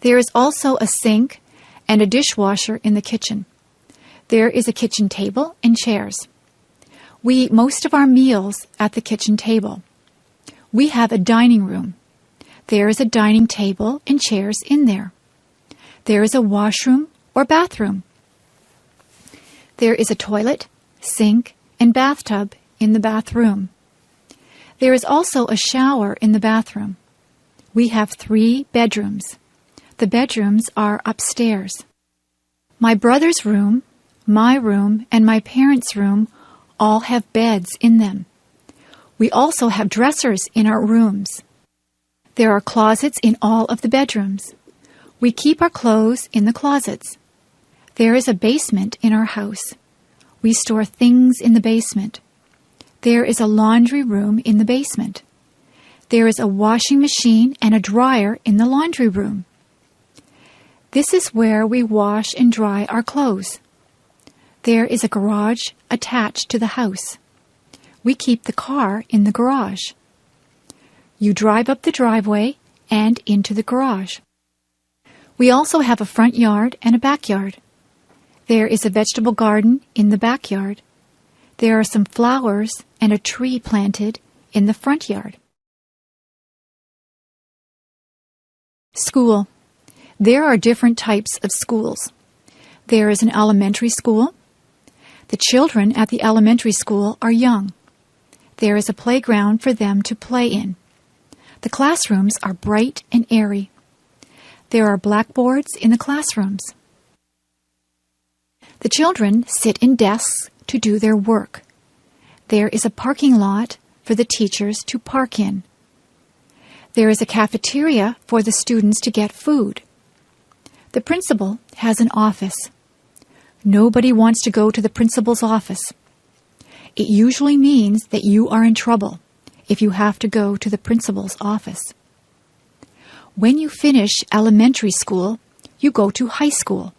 There is also a sink and a dishwasher in the kitchen. There is a kitchen table and chairs. We eat most of our meals at the kitchen table. We have a dining room. There is a dining table and chairs in there. There is a washroom or bathroom. There is a toilet, sink, and bathtub in the bathroom. There is also a shower in the bathroom. We have 3 bedrooms. The bedrooms are upstairs. My brother's room, my room, and my parents' room all have beds in them. We also have dressers in our rooms. There are closets in all of the bedrooms. We keep our clothes in the closets. There is a basement in our house. We store things in the basement. There is a laundry room in the basement. There is a washing machine and a dryer in the laundry room. This is where we wash and dry our clothes. There is a garage attached to the house. We keep the car in the garage. You drive up the driveway and into the garage. We also have a front yard and a backyard. There is a vegetable garden in the backyard. There are some flowers and a tree planted in the front yard. School. There are different types of schools. There is an elementary school. The children at the elementary school are young. There is a playground for them to play in. The classrooms are bright and airy. There are blackboards in the classrooms. The children sit in desks to do their work. There is a parking lot for the teachers to park in. There is a cafeteria for the students to get food. The principal has an office. Nobody wants to go to the principal's office. It usually means that you are in trouble if you have to go to the principal's office. When you finish elementary school, you go to high school.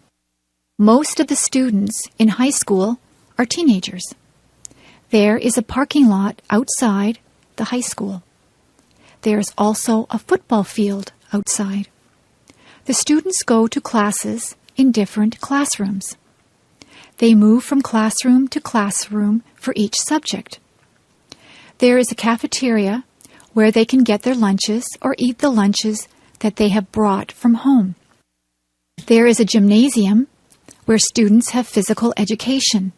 Most of the students in high school are teenagers. There is a parking lot outside the high school. There is also a football field outside. The students go to classes in different classrooms. They move from classroom to classroom for each subject. There is a cafeteria where they can get their lunches or eat the lunches that they have brought from home. There is a gymnasium where students have physical education.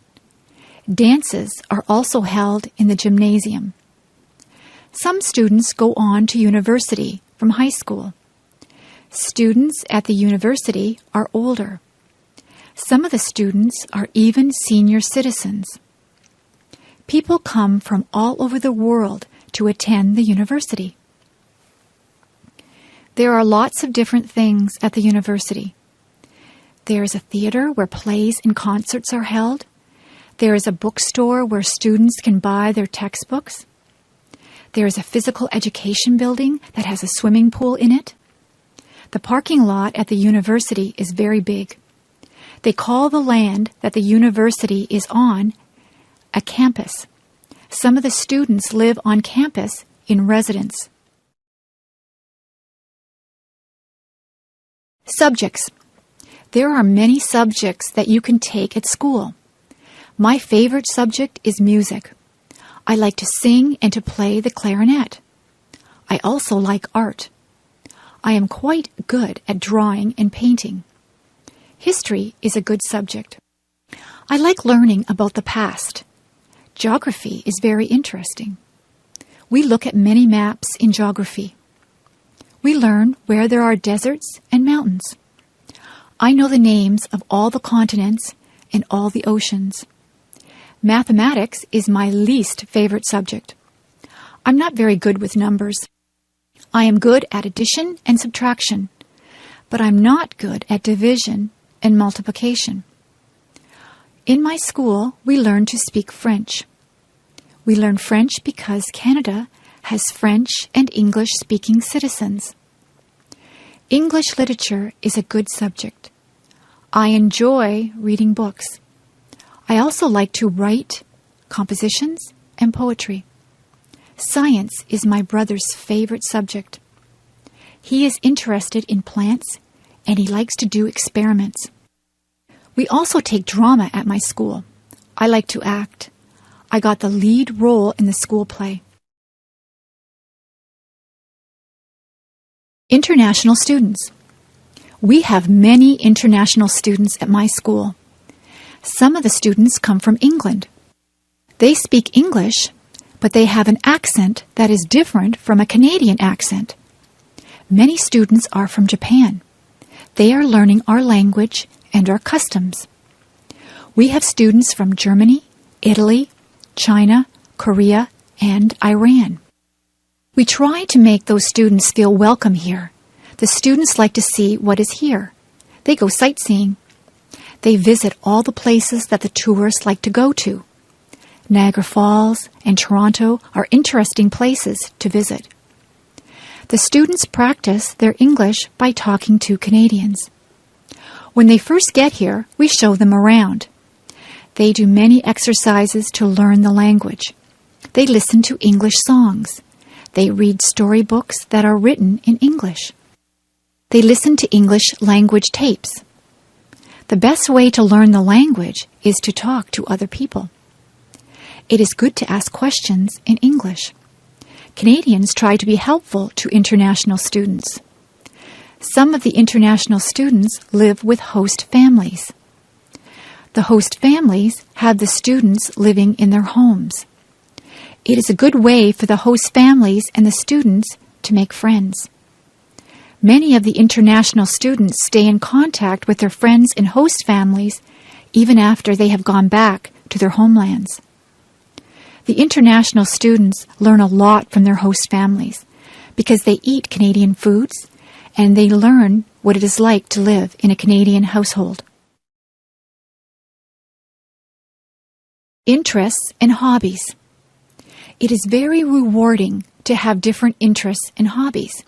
Dances are also held in the gymnasium. Some students go on to university from high school. Students at the university are older. Some of the students are even senior citizens. People come from all over the world to attend the university. There are lots of different things at the university. There is a theater where plays and concerts are held. There is a bookstore where students can buy their textbooks. There is a physical education building that has a swimming pool in it. The parking lot at the university is very big. They call the land that the university is on a campus. Some of the students live on campus in residence. Subjects. There are many subjects that you can take at school. My favorite subject is music. I like to sing and to play the clarinet. I also like art. I am quite good at drawing and painting. History is a good subject. I like learning about the past. Geography is very interesting. We look at many maps in geography. We learn where there are deserts and mountains. I know the names of all the continents and all the oceans. Mathematics is my least favorite subject. I'm not very good with numbers. I am good at addition and subtraction, but I'm not good at division and multiplication. In my school, we learn to speak French. We learn French because Canada has French and English-speaking citizens. English literature is a good subject. I enjoy reading books. I also like to write compositions and poetry. Science is my brother's favorite subject. He is interested in plants, and he likes to do experiments. We also take drama at my school. I like to act. I got the lead role in the school play. International students. We have many international students at my school. Some of the students come from England. They speak English, but they have an accent that is different from a Canadian accent. Many students are from Japan. They are learning our language and our customs. We have students from Germany, Italy, China, Korea, and Iran. We try to make those students feel welcome here. The students like to see what is here. They go sightseeing. They visit all the places that the tourists like to go to. Niagara Falls and Toronto are interesting places to visit. The students practice their English by talking to Canadians. When they first get here, we show them around. They do many exercises to learn the language. They listen to English songs. They read storybooks that are written in English. They listen to English language tapes. The best way to learn the language is to talk to other people. It is good to ask questions in English. Canadians try to be helpful to international students. Some of the international students live with host families. The host families have the students living in their homes. It is a good way for the host families and the students to make friends. Many of the international students stay in contact with their friends and host families even after they have gone back to their homelands. The international students learn a lot from their host families because they eat Canadian foods and they learn what it is like to live in a Canadian household. Interests and hobbies. It is very rewarding to have different interests and hobbies.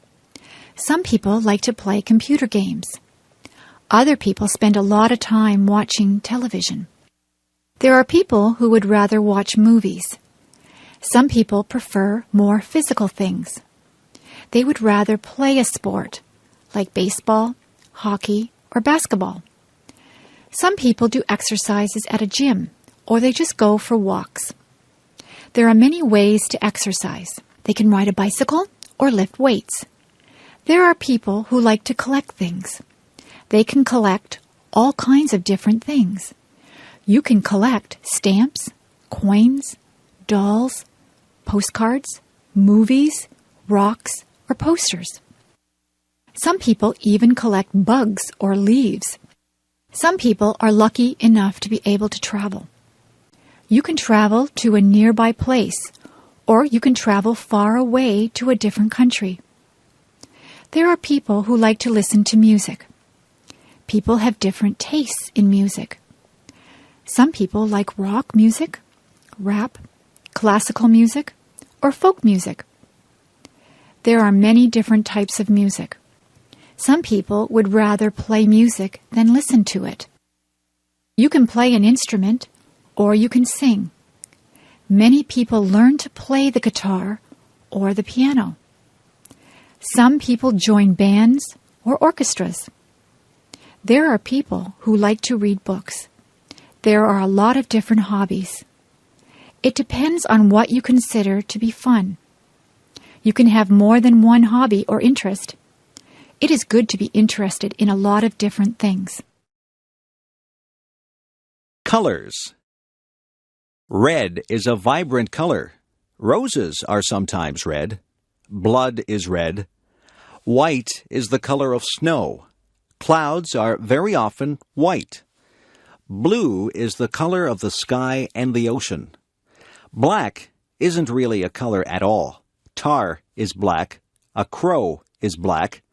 Some people like to play computer games. Other people spend a lot of time watching television. There are people who would rather watch movies. Some people prefer more physical things. They would rather play a sport, like baseball, hockey, or basketball. Some people do exercises at a gym, or they just go for walks. There are many ways to exercise. They can ride a bicycle or lift weights. There are people who like to collect things. They can collect all kinds of different things. You can collect stamps, coins, dolls, postcards, movies, rocks, or posters. Some people even collect bugs or leaves. Some people are lucky enough to be able to travel. You can travel to a nearby place, or you can travel far away to a different country. There are people who like to listen to music. People have different tastes in music. Some people like rock music, rap, classical music, or folk music. There are many different types of music. Some people would rather play music than listen to it. You can play an instrument, or you can sing. Many people learn to play the guitar or the piano. Some people join bands or orchestras. There are people who like to read books. There are a lot of different hobbies. It depends on what you consider to be fun. You can have more than one hobby or interest. It is good to be interested in a lot of different things. Colors. Red is a vibrant color. Roses are sometimes red. Blood is red. White is the color of snow. Clouds are very often white. Blue is the color of the sky and the ocean. Black isn't really a color at all. Tar is black. A crow is black.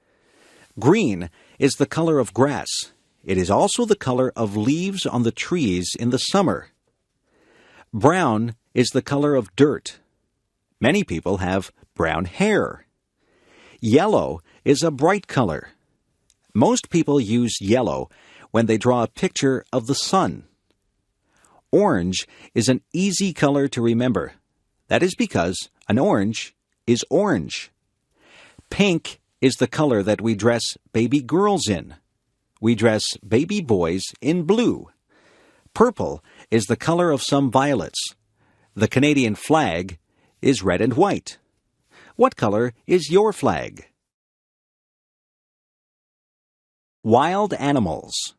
Green is the color of grass. It is also the color of leaves on the trees in the summer. Brown is the color of dirt. Many people have brown hair. Yellow is a bright color. Most people use yellow when they draw a picture of the sun. Orange is an easy color to remember. That is because an orange is orange. Pink is the color that we dress baby girls in. We dress baby boys in blue. Purple is the color of some violets. The Canadian flag is red and white. What color is your flag? Wild animals.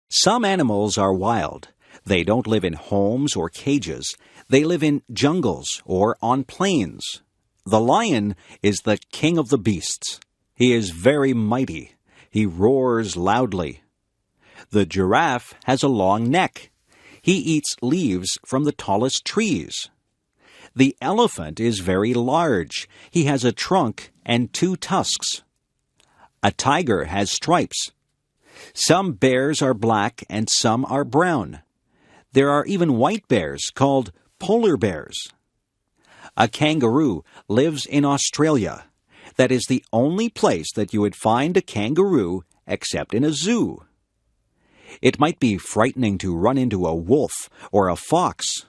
Some animals are wild. They don't live in homes or cages. They live in jungles or on plains. The lion is the king of the beasts. He is very mighty. He roars loudly. The giraffe has a long neck. He eats leaves from the tallest trees. The elephant is very large. He has a trunk and 2 tusks. A tiger has stripes. Some bears are black and some are brown. There are even white bears called polar bears. A kangaroo lives in Australia. That is the only place that you would find a kangaroo except in a zoo. It might be frightening to run into a wolf or a fox.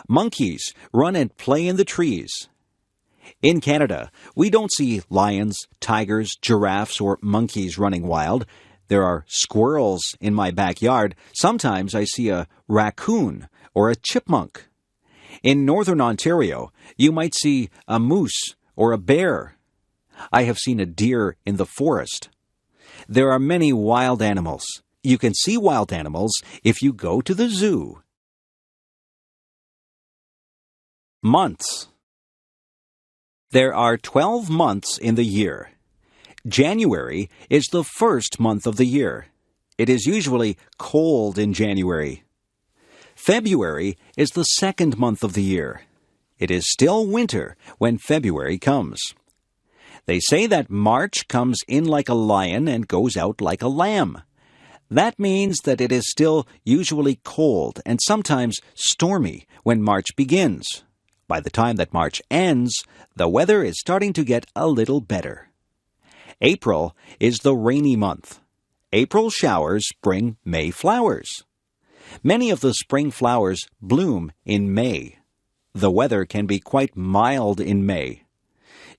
Monkeys run and play in the trees. In Canada, we don't see lions, tigers, giraffes, or monkeys running wild. There are squirrels in my backyard. Sometimes I see a raccoon or a chipmunk. In northern Ontario, you might see a moose or a bear. I have seen a deer in the forest. There are many wild animals. You can see wild animals if you go to the zoo. Months. There are 12 months in the year. January is the first month of the year. It is usually cold in January. February is the second month of the year. It is still winter when February comes. They say that March comes in like a lion and goes out like a lamb. That means that it is still usually cold and sometimes stormy when March begins. By the time that March ends, the weather is starting to get a little better. April is the rainy month. April showers bring May flowers. Many of the spring flowers bloom in May. The weather can be quite mild in May.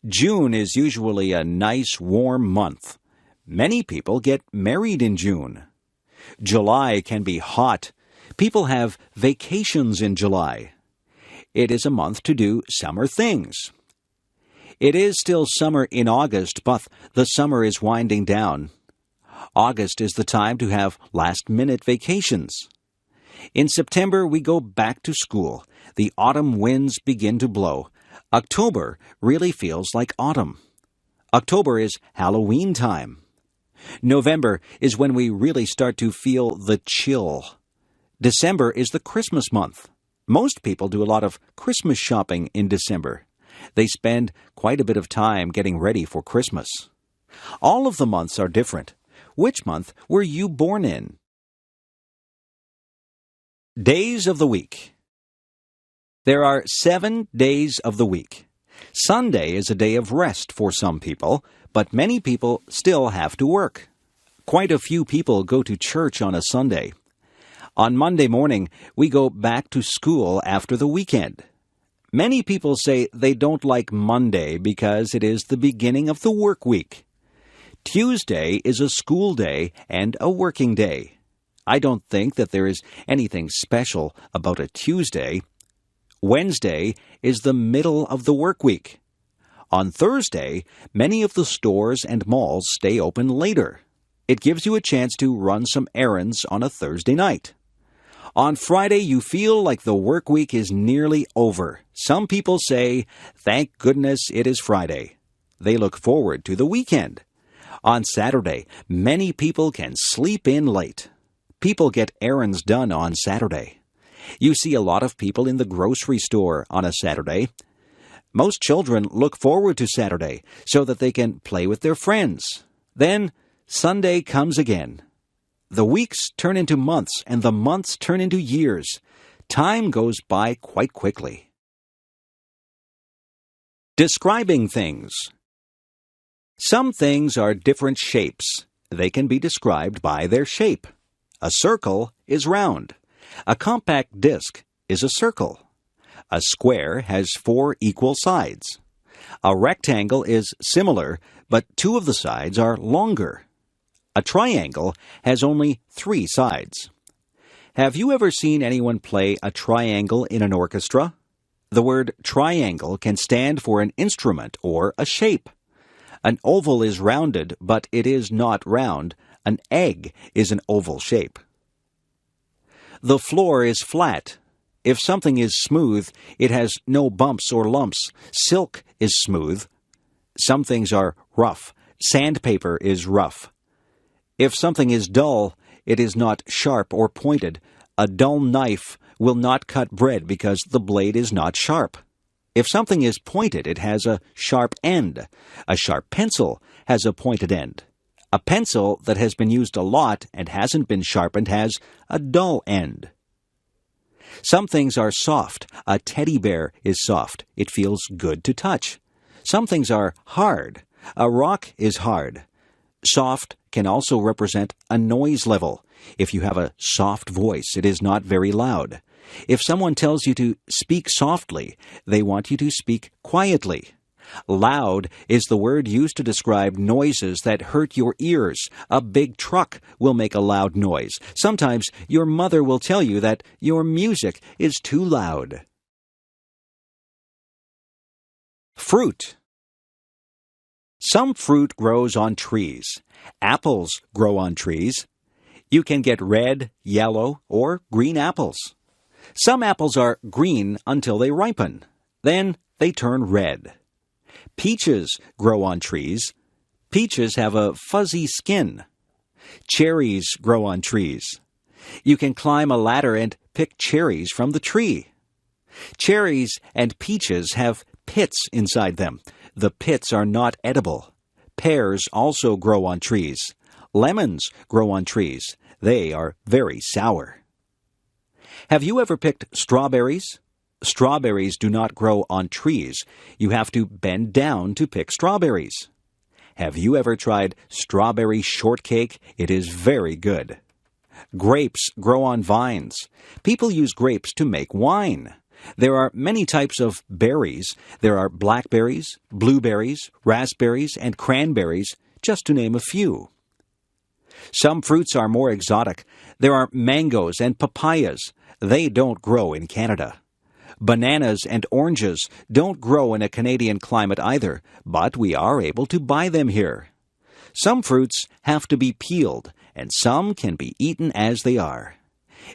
June is usually a nice warm month. Many people get married in June. July can be hot. People have vacations in July. It is a month to do summer things. It is still summer in August, but the summer is winding down. August is the time to have last-minute vacations. In September, we go back to school. The autumn winds begin to blow. October really feels like autumn. October is Halloween time. November is when we really start to feel the chill. December is the Christmas month. Most people do a lot of Christmas shopping in December. They spend quite a bit of time getting ready for Christmas. All of the months are different. Which month were you born in? Days of the week. There are 7 days of the week. Sunday is a day of rest for some people, but many people still have to work. Quite a few people go to church on a Sunday. On Monday morning, we go back to school after the weekend. Many people say they don't like Monday because it is the beginning of the work week. Tuesday is a school day and a working day. I don't think that there is anything special about a Tuesday. Wednesday is the middle of the work week. On Thursday, many of the stores and malls stay open later. It gives you a chance to run some errands on a Thursday night. On Friday, you feel like the work week is nearly over. Some people say, "Thank goodness it is Friday." They look forward to the weekend. On Saturday, many people can sleep in late. People get errands done on Saturday. You see a lot of people in the grocery store on a Saturday. Most children look forward to Saturday so that they can play with their friends. Then Sunday comes again. The weeks turn into months, and the months turn into years. Time goes by quite quickly. Describing things. Some things are different shapes. They can be described by their shape. A circle is round. A compact disc is a circle. A square has 4 equal sides. A rectangle is similar, but 2 of the sides are longer. A triangle has only 3 sides. Have you ever seen anyone play a triangle in an orchestra? The word triangle can stand for an instrument or a shape. An oval is rounded, but it is not round. An egg is an oval shape. The floor is flat. If something is smooth, it has no bumps or lumps. Silk is smooth. Some things are rough. Sandpaper is rough. If something is dull, it is not sharp or pointed. A dull knife will not cut bread because the blade is not sharp. If something is pointed, it has a sharp end. A sharp pencil has a pointed end. A pencil that has been used a lot and hasn't been sharpened has a dull end. Some things are soft. A teddy bear is soft. It feels good to touch. Some things are hard. A rock is hard. Soft can also represent a noise level. If you have a soft voice, it is not very loud. If someone tells you to speak softly, they want you to speak quietly. Loud is the word used to describe noises that hurt your ears. A big truck will make a loud noise. Sometimes your mother will tell you that your music is too loud. Fruit. Some fruit grows on trees. Apples grow on trees. You can get red, yellow, or green apples. Some apples are green until they ripen. Then they turn red. Peaches grow on trees. Peaches have a fuzzy skin. Cherries grow on trees. You can climb a ladder and pick cherries from the tree. Cherries and peaches have pits inside them. The pits are not edible. Pears also grow on trees. Lemons grow on trees. They are very sour. Have you ever picked strawberries? Strawberries do not grow on trees. You have to bend down to pick strawberries. Have you ever tried strawberry shortcake? It is very good. Grapes grow on vines. People use grapes to make wine. There are many types of berries. There are blackberries, blueberries, raspberries, and cranberries, just to name a few. Some fruits are more exotic. There are mangoes and papayas. They don't grow in Canada. Bananas and oranges don't grow in a Canadian climate either, but we are able to buy them here. Some fruits have to be peeled, and some can be eaten as they are.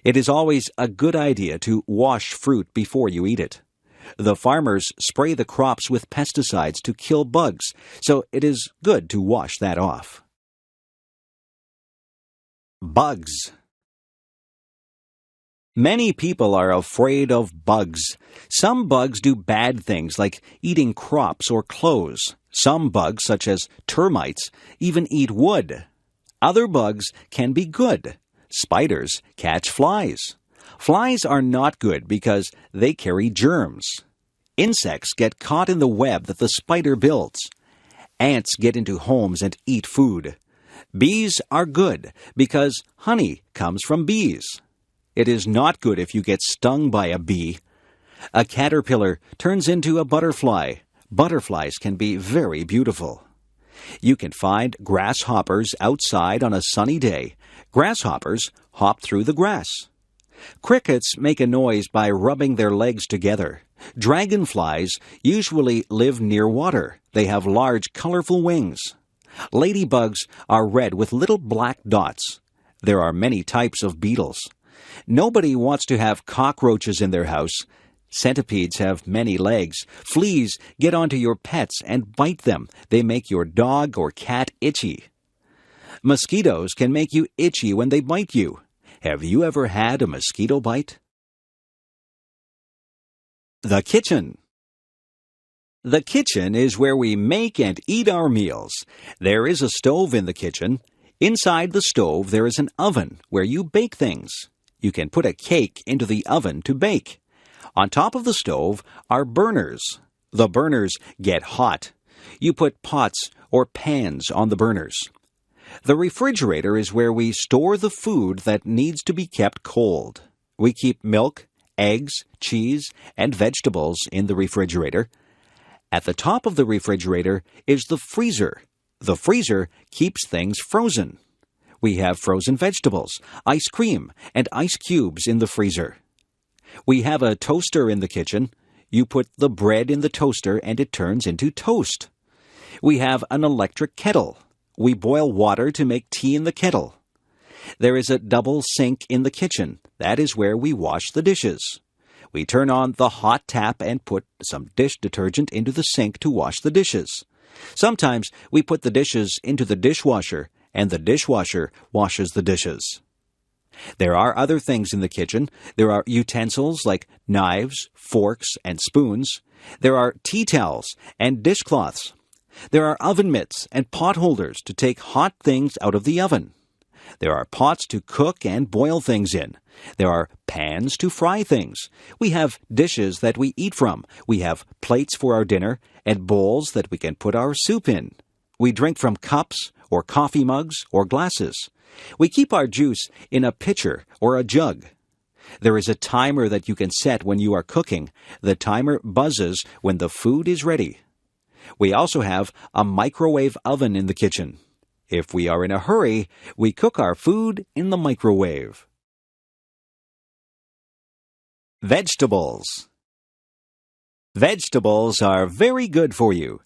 It is always a good idea to wash fruit before you eat it. The farmers spray the crops with pesticides to kill bugs, so it is good to wash that off. Bugs. Many people are afraid of bugs. Some bugs do bad things like eating crops or clothes. Some bugs, such as termites, even eat wood. Other bugs can be good. Spiders catch flies. Flies are not good because they carry germs. Insects get caught in the web that the spider builds. Ants get into homes and eat food. Bees are good because honey comes from bees. It is not good if you get stung by a bee. A caterpillar turns into a butterfly. Butterflies can be very beautiful. You can find grasshoppers outside on a sunny day. Grasshoppers hop through the grass. Crickets make a noise by rubbing their legs together. Dragonflies usually live near water. They have large, colorful wings. Ladybugs are red with little black dots. There are many types of beetles. Nobody wants to have cockroaches in their house. Centipedes have many legs. Fleas get onto your pets and bite them. They make your dog or cat itchy. Mosquitoes can make you itchy when they bite you. Have you ever had a mosquito bite? The kitchen. The kitchen is where we make and eat our meals. There is a stove in the kitchen. Inside the stove, there is an oven where you bake things. You can put a cake into the oven to bake. On top of the stove are burners. The burners get hot. You put pots or pans on the burners. The refrigerator is where we store the food that needs to be kept cold. We keep milk, eggs, cheese, and vegetables in the refrigerator. At the top of the refrigerator is the freezer. The freezer keeps things frozen. We have frozen vegetables, ice cream, and ice cubes in the freezer. We have a toaster in the kitchen. You put the bread in the toaster and it turns into toast. We have an electric kettle. We boil water to make tea in the kettle. There is a double sink in the kitchen. That is where we wash the dishes. We turn on the hot tap and put some dish detergent into the sink to wash the dishes. Sometimes we put the dishes into the dishwasher, and the dishwasher washes the dishes. There are other things in the kitchen. There are utensils like knives, forks, and spoons. There are tea towels and dishcloths. There are oven mitts and pot holders to take hot things out of the oven. There are pots to cook and boil things in. There are pans to fry things. We have dishes that we eat from. We have plates for our dinner and bowls that we can put our soup in. We drink from cups or coffee mugs or glasses. We keep our juice in a pitcher or a jug. There is a timer that you can set when you are cooking. The timer buzzes when the food is ready. We also have a microwave oven in the kitchen. If we are in a hurry, we cook our food in the microwave. Vegetables. Vegetables are very good for you.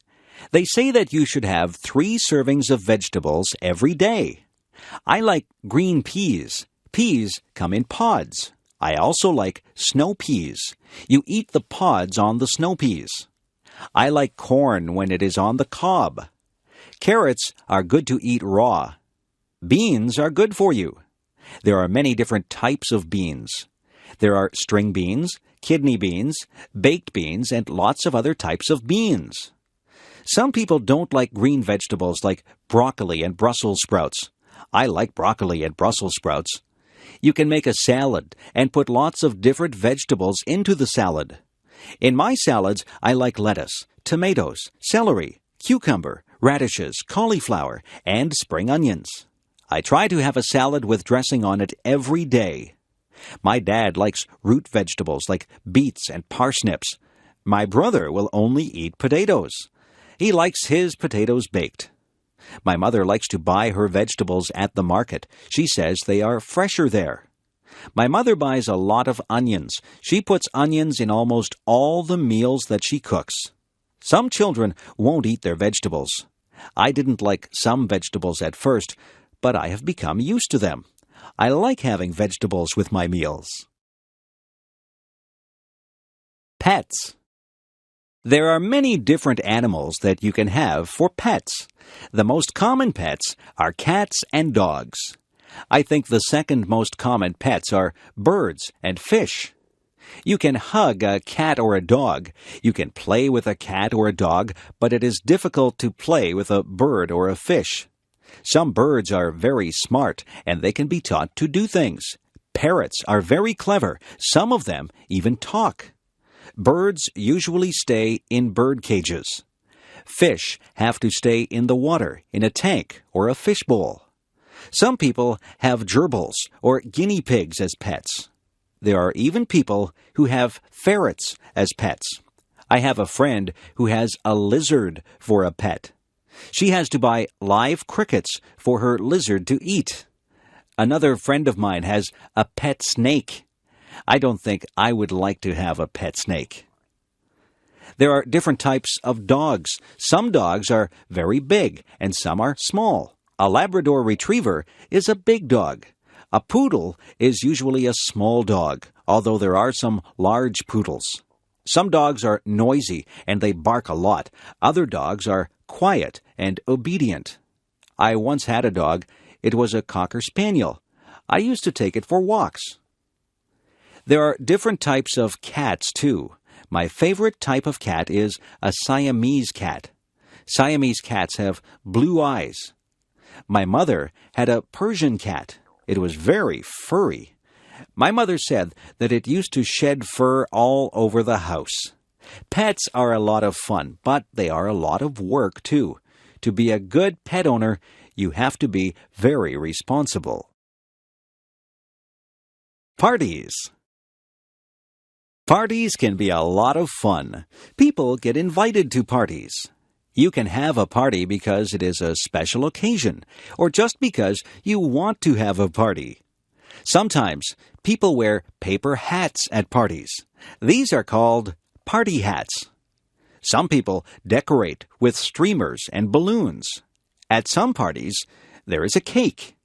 They say that you should have 3 servings of vegetables every day. I like green peas. Peas come in pods. I also like snow peas. You eat the pods on the snow peas. I like corn when it is on the cob. Carrots are good to eat raw. Beans are good for you. There are many different types of beans. There are string beans, kidney beans, baked beans, and lots of other types of beans. Some people don't like green vegetables like broccoli and Brussels sprouts. I like broccoli and Brussels sprouts. You can make a salad and put lots of different vegetables into the salad. In my salads, I like lettuce, tomatoes, celery, cucumber, radishes, cauliflower, and spring onions. I try to have a salad with dressing on it every day. My dad likes root vegetables like beets and parsnips. My brother will only eat potatoes. He likes his potatoes baked. My mother likes to buy her vegetables at the market. She says they are fresher there. My mother buys a lot of onions. She puts onions in almost all the meals that she cooks. Some children won't eat their vegetables. I didn't like some vegetables at first, but I have become used to them. I like having vegetables with my meals. Pets. There are many different animals that you can have for pets. The most common pets are cats and dogs. I think the second most common pets are birds and fish. You can hug a cat or a dog. You can play with a cat or a dog, but it is difficult to play with a bird or a fish. Some birds are very smart, and they can be taught to do things. Parrots are very clever. Some of them even talk. Birds usually stay in bird cages. Fish have to stay in the water, in a tank or a fishbowl. Some people have gerbils or guinea pigs as pets. There are even people who have ferrets as pets. I have a friend who has a lizard for a pet. She has to buy live crickets for her lizard to eat. Another friend of mine has a pet snake. I don't think I would like to have a pet snake. There are different types of dogs. Some dogs are very big and some are small. A Labrador Retriever is a big dog. A poodle is usually a small dog, although there are some large poodles. Some dogs are noisy and they bark a lot. Other dogs are quiet and obedient. I once had a dog. It was a Cocker Spaniel. I used to take it for walks. There are different types of cats, too. My favorite type of cat is a Siamese cat. Siamese cats have blue eyes. My mother had a Persian cat. It was very furry. My mother said that it used to shed fur all over the house. Pets are a lot of fun, but they are a lot of work, too. To be a good pet owner, you have to be very responsible. Parties. Parties can be a lot of fun. People get invited to parties. You can have a party because it is a special occasion, or just because you want to have a party. Sometimes people wear paper hats at parties. These are called party hats. Some people decorate with streamers and balloons. At some parties, there is a cake.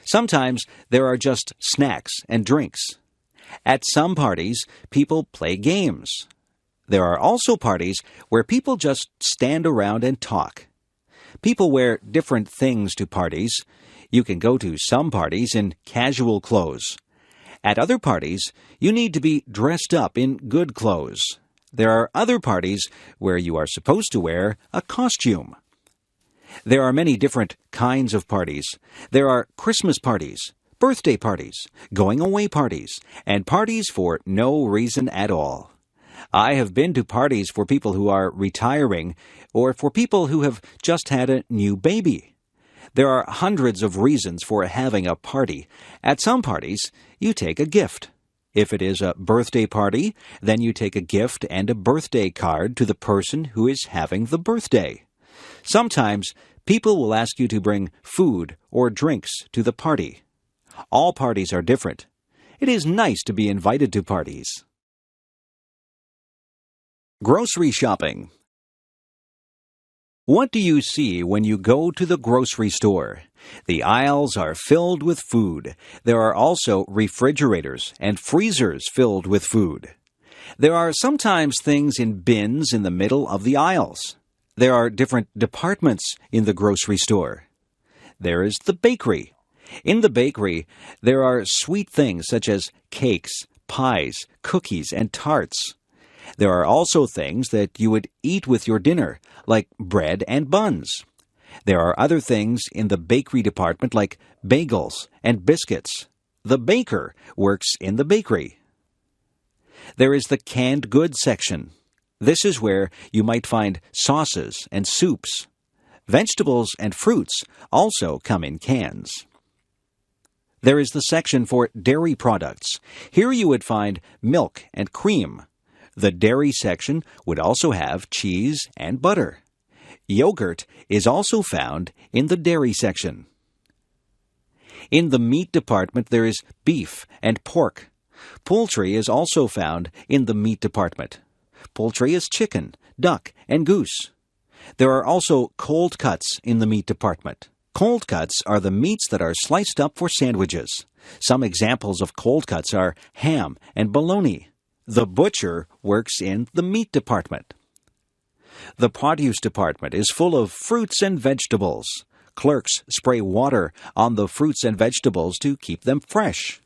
Sometimes there are just snacks and drinks. At some parties, people play games. There are also parties where people just stand around and talk. People wear different things to parties. You can go to some parties in casual clothes. At other parties, you need to be dressed up in good clothes. There are other parties where you are supposed to wear a costume. There are many different kinds of parties. There are Christmas parties, birthday parties, going-away parties, and parties for no reason at all. I have been to parties for people who are retiring or for people who have just had a new baby. There are hundreds of reasons for having a party. At some parties, you take a gift. If it is a birthday party, then you take a gift and a birthday card to the person who is having the birthday. Sometimes, people will ask you to bring food or drinks to the party. All parties are different. It is nice to be invited to parties. Grocery shopping. What do you see when you go to the grocery store? The aisles are filled with food. There are also refrigerators and freezers filled with food. There are sometimes things in bins in the middle of the aisles. There are different departments in the grocery store. There is the bakery. In the bakery, there are sweet things such as cakes, pies, cookies, and tarts. There are also things that you would eat with your dinner, like bread and buns. There are other things in the bakery department like bagels and biscuits. The baker works in the bakery. There is the canned goods section. This is where you might find sauces and soups. Vegetables and fruits also come in cans. There is the section for dairy products. Here you would find milk and cream. The dairy section would also have cheese and butter. Yogurt is also found in the dairy section. In the meat department, there is beef and pork. Poultry is also found in the meat department. Poultry is chicken, duck, and goose. There are also cold cuts in the meat department. Cold cuts are the meats that are sliced up for sandwiches. Some examples of cold cuts are ham and bologna. The butcher works in the meat department. The produce department is full of fruits and vegetables. Clerks spray water on the fruits and vegetables to keep them fresh.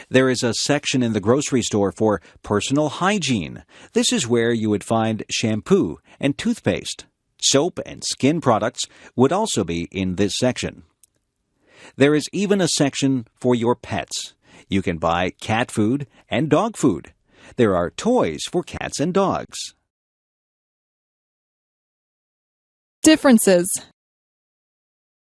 There is a section in the grocery store for personal hygiene. This is where you would find shampoo and toothpaste. Soap and skin products would also be in this section. There is even a section for your pets. You can buy cat food and dog food. There are toys for cats and dogs. Differences.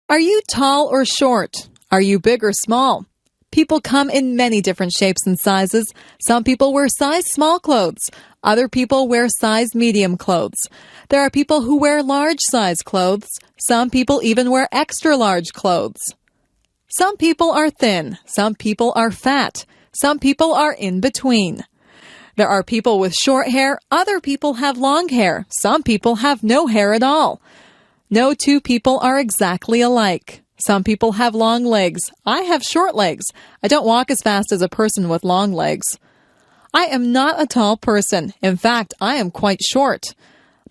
Are you tall or short? Are you big or small? People come in many different shapes and sizes. Some people wear size small clothes. Other people wear size medium clothes. There are people who wear large size clothes. Some people even wear extra large clothes. Some people are thin. Some people are fat. Some people are in between. There are people with short hair. Other people have long hair. Some people have no hair at all. No two people are exactly alike. Some people have long legs. I have short legs. I don't walk as fast as a person with long legs. I am not a tall person. In fact, I am quite short.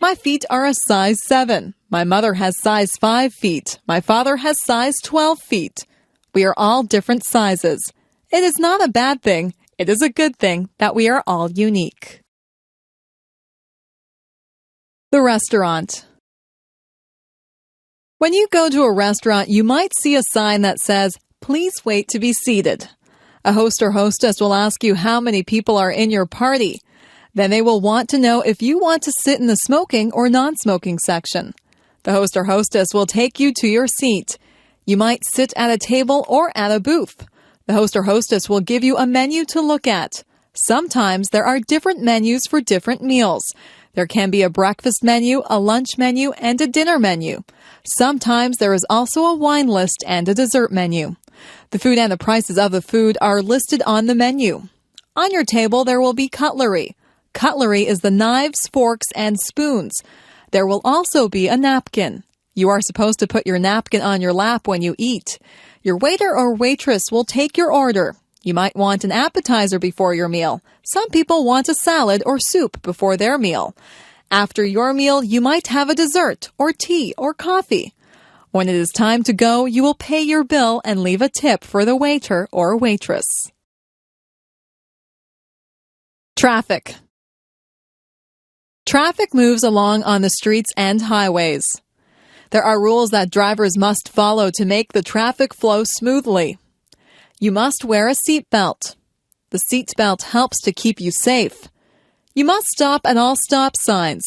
My feet are a size 7. My mother has size 5 feet. My father has size 12 feet. We are all different sizes. It is not a bad thing. It is a good thing that we are all unique. The restaurant. When you go to a restaurant, you might see a sign that says, "Please wait to be seated." A host or hostess will ask you how many people are in your party. Then they will want to know if you want to sit in the smoking or non-smoking section. The host or hostess will take you to your seat. You might sit at a table or at a booth. The host or hostess will give you a menu to look at. Sometimes there are different menus for different meals. There can be a breakfast menu, a lunch menu, and a dinner menu. Sometimes there is also a wine list and a dessert menu. The food and the prices of the food are listed on the menu. On your table, there will be cutlery. Cutlery is the knives, forks, and spoons. There will also be a napkin. You are supposed to put your napkin on your lap when you eat. Your waiter or waitress will take your order. You might want an appetizer before your meal. Some people want a salad or soup before their meal. After your meal, you might have a dessert or tea or coffee. When it is time to go, you will pay your bill and leave a tip for the waiter or waitress. Traffic. Traffic moves along on the streets and highways. There are rules that drivers must follow to make the traffic flow smoothly. You must wear a seatbelt. The seatbelt helps to keep you safe. You must stop at all stop signs.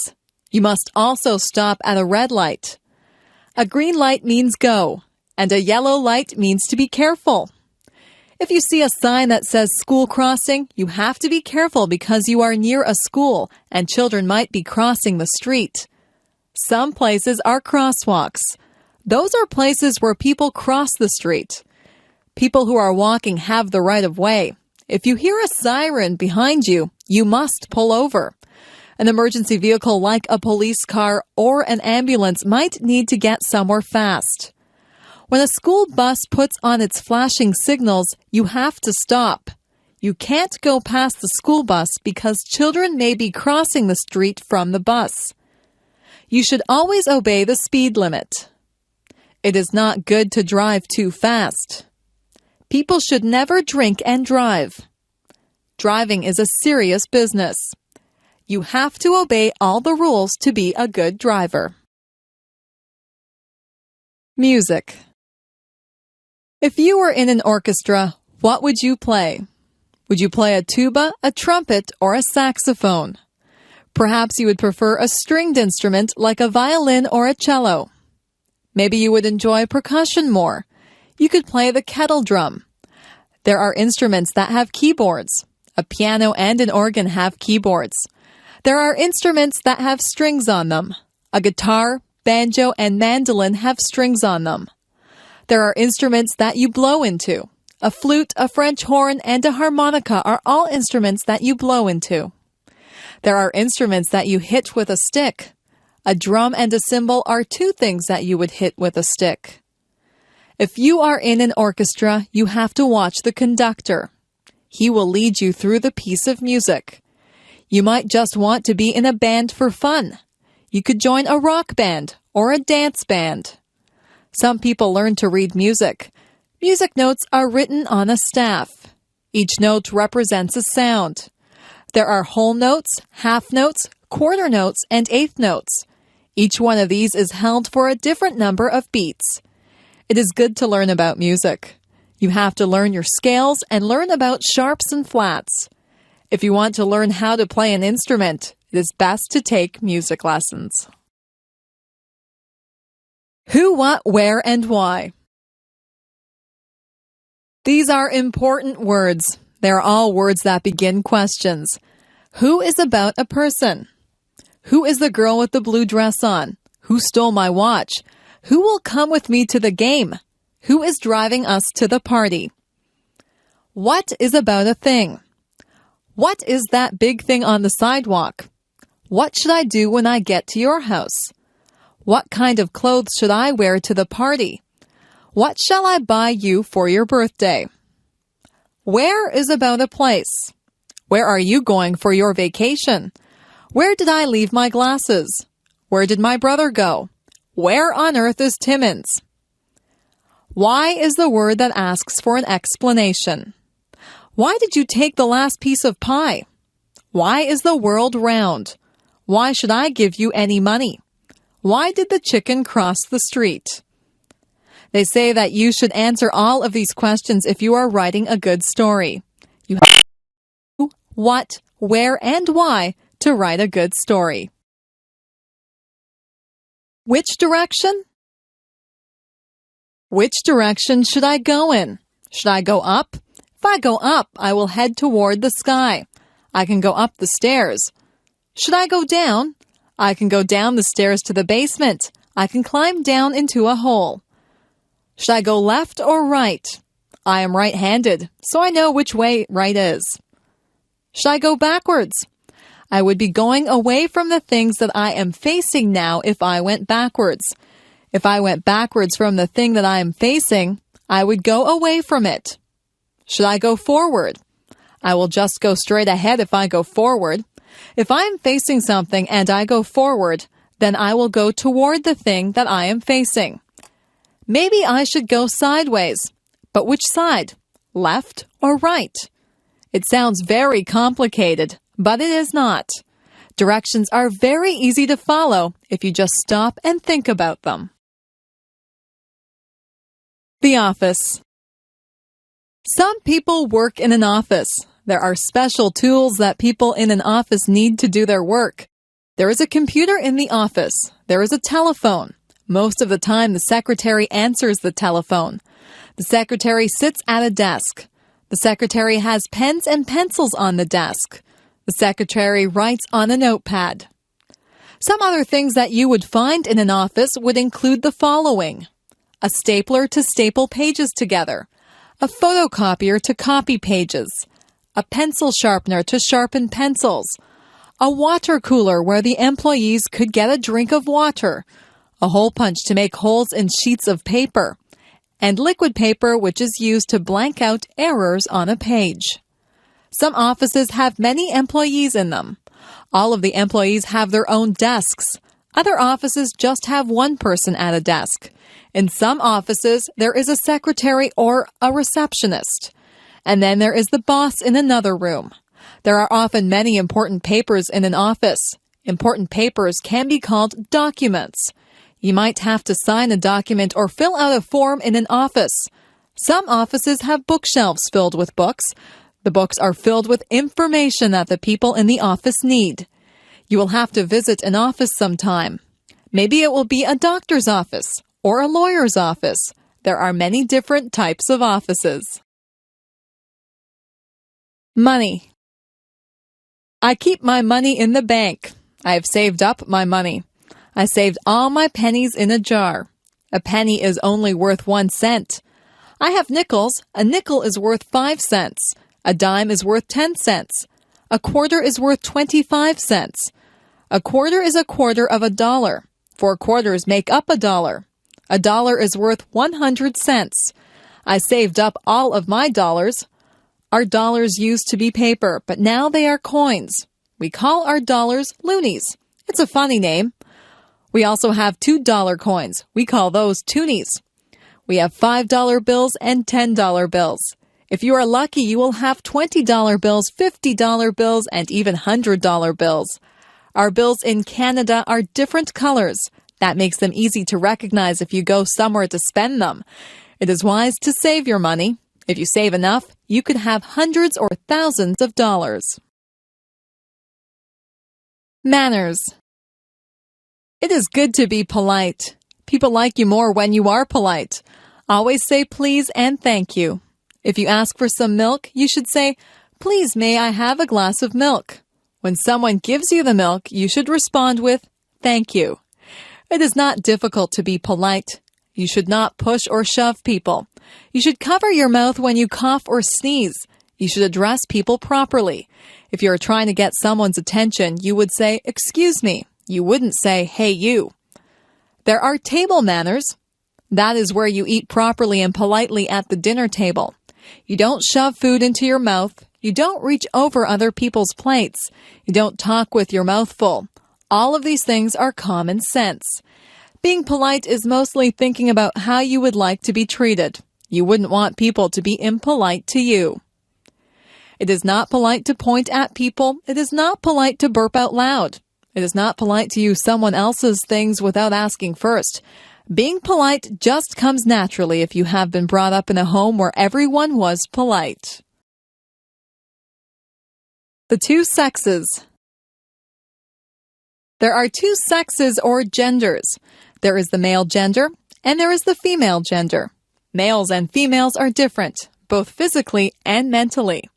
You must also stop at a red light. A green light means go, and a yellow light means to be careful. If you see a sign that says school crossing, you have to be careful because you are near a school and children might be crossing the street. Some places are crosswalks. Those are places where people cross the street. People who are walking have the right of way. If you hear a siren behind you, you must pull over. An emergency vehicle like a police car or an ambulance might need to get somewhere fast. When a school bus puts on its flashing signals, you have to stop. You can't go past the school bus because children may be crossing the street from the bus. You should always obey the speed limit. It is not good to drive too fast. People should never drink and drive. Driving is a serious business. You have to obey all the rules to be a good driver. Music. If you were in an orchestra, what would you play? Would you play a tuba, a trumpet, or a saxophone? Perhaps you would prefer a stringed instrument like a violin or a cello. Maybe you would enjoy percussion more. You could play the kettle drum. There are instruments that have keyboards. A piano and an organ have keyboards. There are instruments that have strings on them. A guitar, banjo, and mandolin have strings on them. There are instruments that you blow into. A flute, a French horn, and a harmonica are all instruments that you blow into. There are instruments that you hit with a stick. A drum and a cymbal are two things that you would hit with a stick. If you are in an orchestra, you have to watch the conductor. He will lead you through the piece of music. You might just want to be in a band for fun. You could join a rock band or a dance band. Some people learn to read music. Music notes are written on a staff. Each note represents a sound. There are whole notes, half notes, quarter notes, and eighth notes. Each one of these is held for a different number of beats. It is good to learn about music. You have to learn your scales and learn about sharps and flats. If you want to learn how to play an instrument, it is best to take music lessons. Who, what, where, and why. These are important words. They are all words that begin questions. Who is about a person? Who is the girl with the blue dress on? Who stole my watch? Who will come with me to the game? Who is driving us to the party? What is about a thing? What is that big thing on the sidewalk? What should I do when I get to your house? What kind of clothes should I wear to the party? What shall I buy you for your birthday? Where is about a place? Where are you going for your vacation? Where did I leave my glasses? Where did my brother go? Where on earth is Timmins? Why is the word that asks for an explanation. Why did you take the last piece of pie? Why is the world round? Why should I give you any money? Why did the chicken cross the street? They say that you should answer all of these questions if you are writing a good story. You have who, what, where, and why to write a good story. Which direction? Which direction should I go in? Should I go up? If I go up, I will head toward the sky. I can go up the stairs. Should I go down? I can go down the stairs to the basement. I can climb down into a hole. Should I go left or right? I am right-handed, so I know which way right is. Should I go backwards? I would be going away from the things that I am facing now if I went backwards. If I went backwards from the thing that I am facing, I would go away from it. Should I go forward? I will just go straight ahead if I go forward. If I am facing something and I go forward, then I will go toward the thing that I am facing. Maybe I should go sideways. But which side? Left or right? It sounds very complicated, but it is not. Directions are very easy to follow if you just stop and think about them. The office. Some people work in an office. There are special tools that people in an office need to do their work. There is a computer in the office. There is a telephone. Most of the time, the secretary answers the telephone. The secretary sits at a desk. The secretary has pens and pencils on the desk. The secretary writes on a notepad. Some other things that you would find in an office would include the following: a stapler to staple pages together, a photocopier to copy pages, a pencil sharpener to sharpen pencils, a water cooler where the employees could get a drink of water, a hole punch to make holes in sheets of paper, and liquid paper which is used to blank out errors on a page. Some offices have many employees in them. All of the employees have their own desks. Other offices just have one person at a desk. In some offices, there is a secretary or a receptionist. And then there is the boss in another room. There are often many important papers in an office. Important papers can be called documents. You might have to sign a document or fill out a form in an office. Some offices have bookshelves filled with books. The books are filled with information that the people in the office need. You will have to visit an office sometime. Maybe it will be a doctor's office or a lawyer's office. There are many different types of offices. Money. I keep my money in the bank. I have saved up my money. I saved all my pennies in a jar. A penny is only worth 1 cent. I have nickels. A nickel is worth 5 cents. A dime is worth 10 cents. A quarter is worth 25 cents. A quarter is a quarter of $1. 4 quarters make up $1. $1 is worth 100 cents. I saved up all of my dollars. Our dollars used to be paper, but now they are coins. We call our dollars loonies. It's a funny name. We also have $2 coins. We call those toonies. We have $5 bills and $10 bills. If you are lucky, you will have $20 bills, $50 bills, and even $100 bills. Our bills in Canada are different colors. That makes them easy to recognize if you go somewhere to spend them. It is wise to save your money. If you save enough, you could have hundreds or thousands of dollars. Manners. It is good to be polite. People like you more when you are polite. Always say please and thank you. If you ask for some milk, you should say, "Please, may I have a glass of milk?" When someone gives you the milk, you should respond with, "Thank you." It is not difficult to be polite. You should not push or shove people. You should cover your mouth when you cough or sneeze. You should address people properly. If you are trying to get someone's attention, you would say, "Excuse me." You wouldn't say, "Hey, you." There are table manners. That is where you eat properly and politely at the dinner table. You don't shove food into your mouth. You don't reach over other people's plates. You don't talk with your mouth full. All of these things are common sense. Being polite is mostly thinking about how you would like to be treated. You wouldn't want people to be impolite to you. It is not polite to point at people. It is not polite to burp out loud. It is not polite to use someone else's things without asking first. Being polite just comes naturally if you have been brought up in a home where everyone was polite. The two sexes. There are two sexes or genders. There is the male gender and there is the female gender. Males and females are different, both physically and mentally.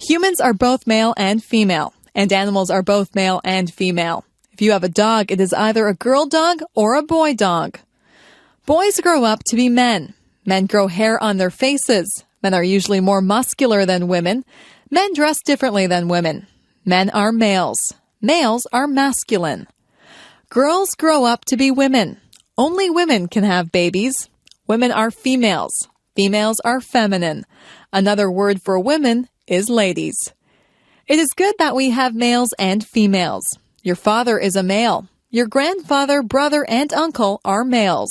Humans are both male and female, and animals are both male and female. If you have a dog, it is either a girl dog or a boy dog. Boys grow up to be men. Men grow hair on their faces. Men are usually more muscular than women. Men dress differently than women. Men are males. Males are masculine. Girls grow up to be women. Only women can have babies. Women are females. Females are feminine. Another word for women is ladies. It is good that we have males and females. Your father is a male. Your grandfather, brother, and uncle are males.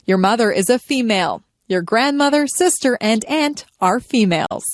Your mother is a female. Your grandmother, sister, and aunt are females.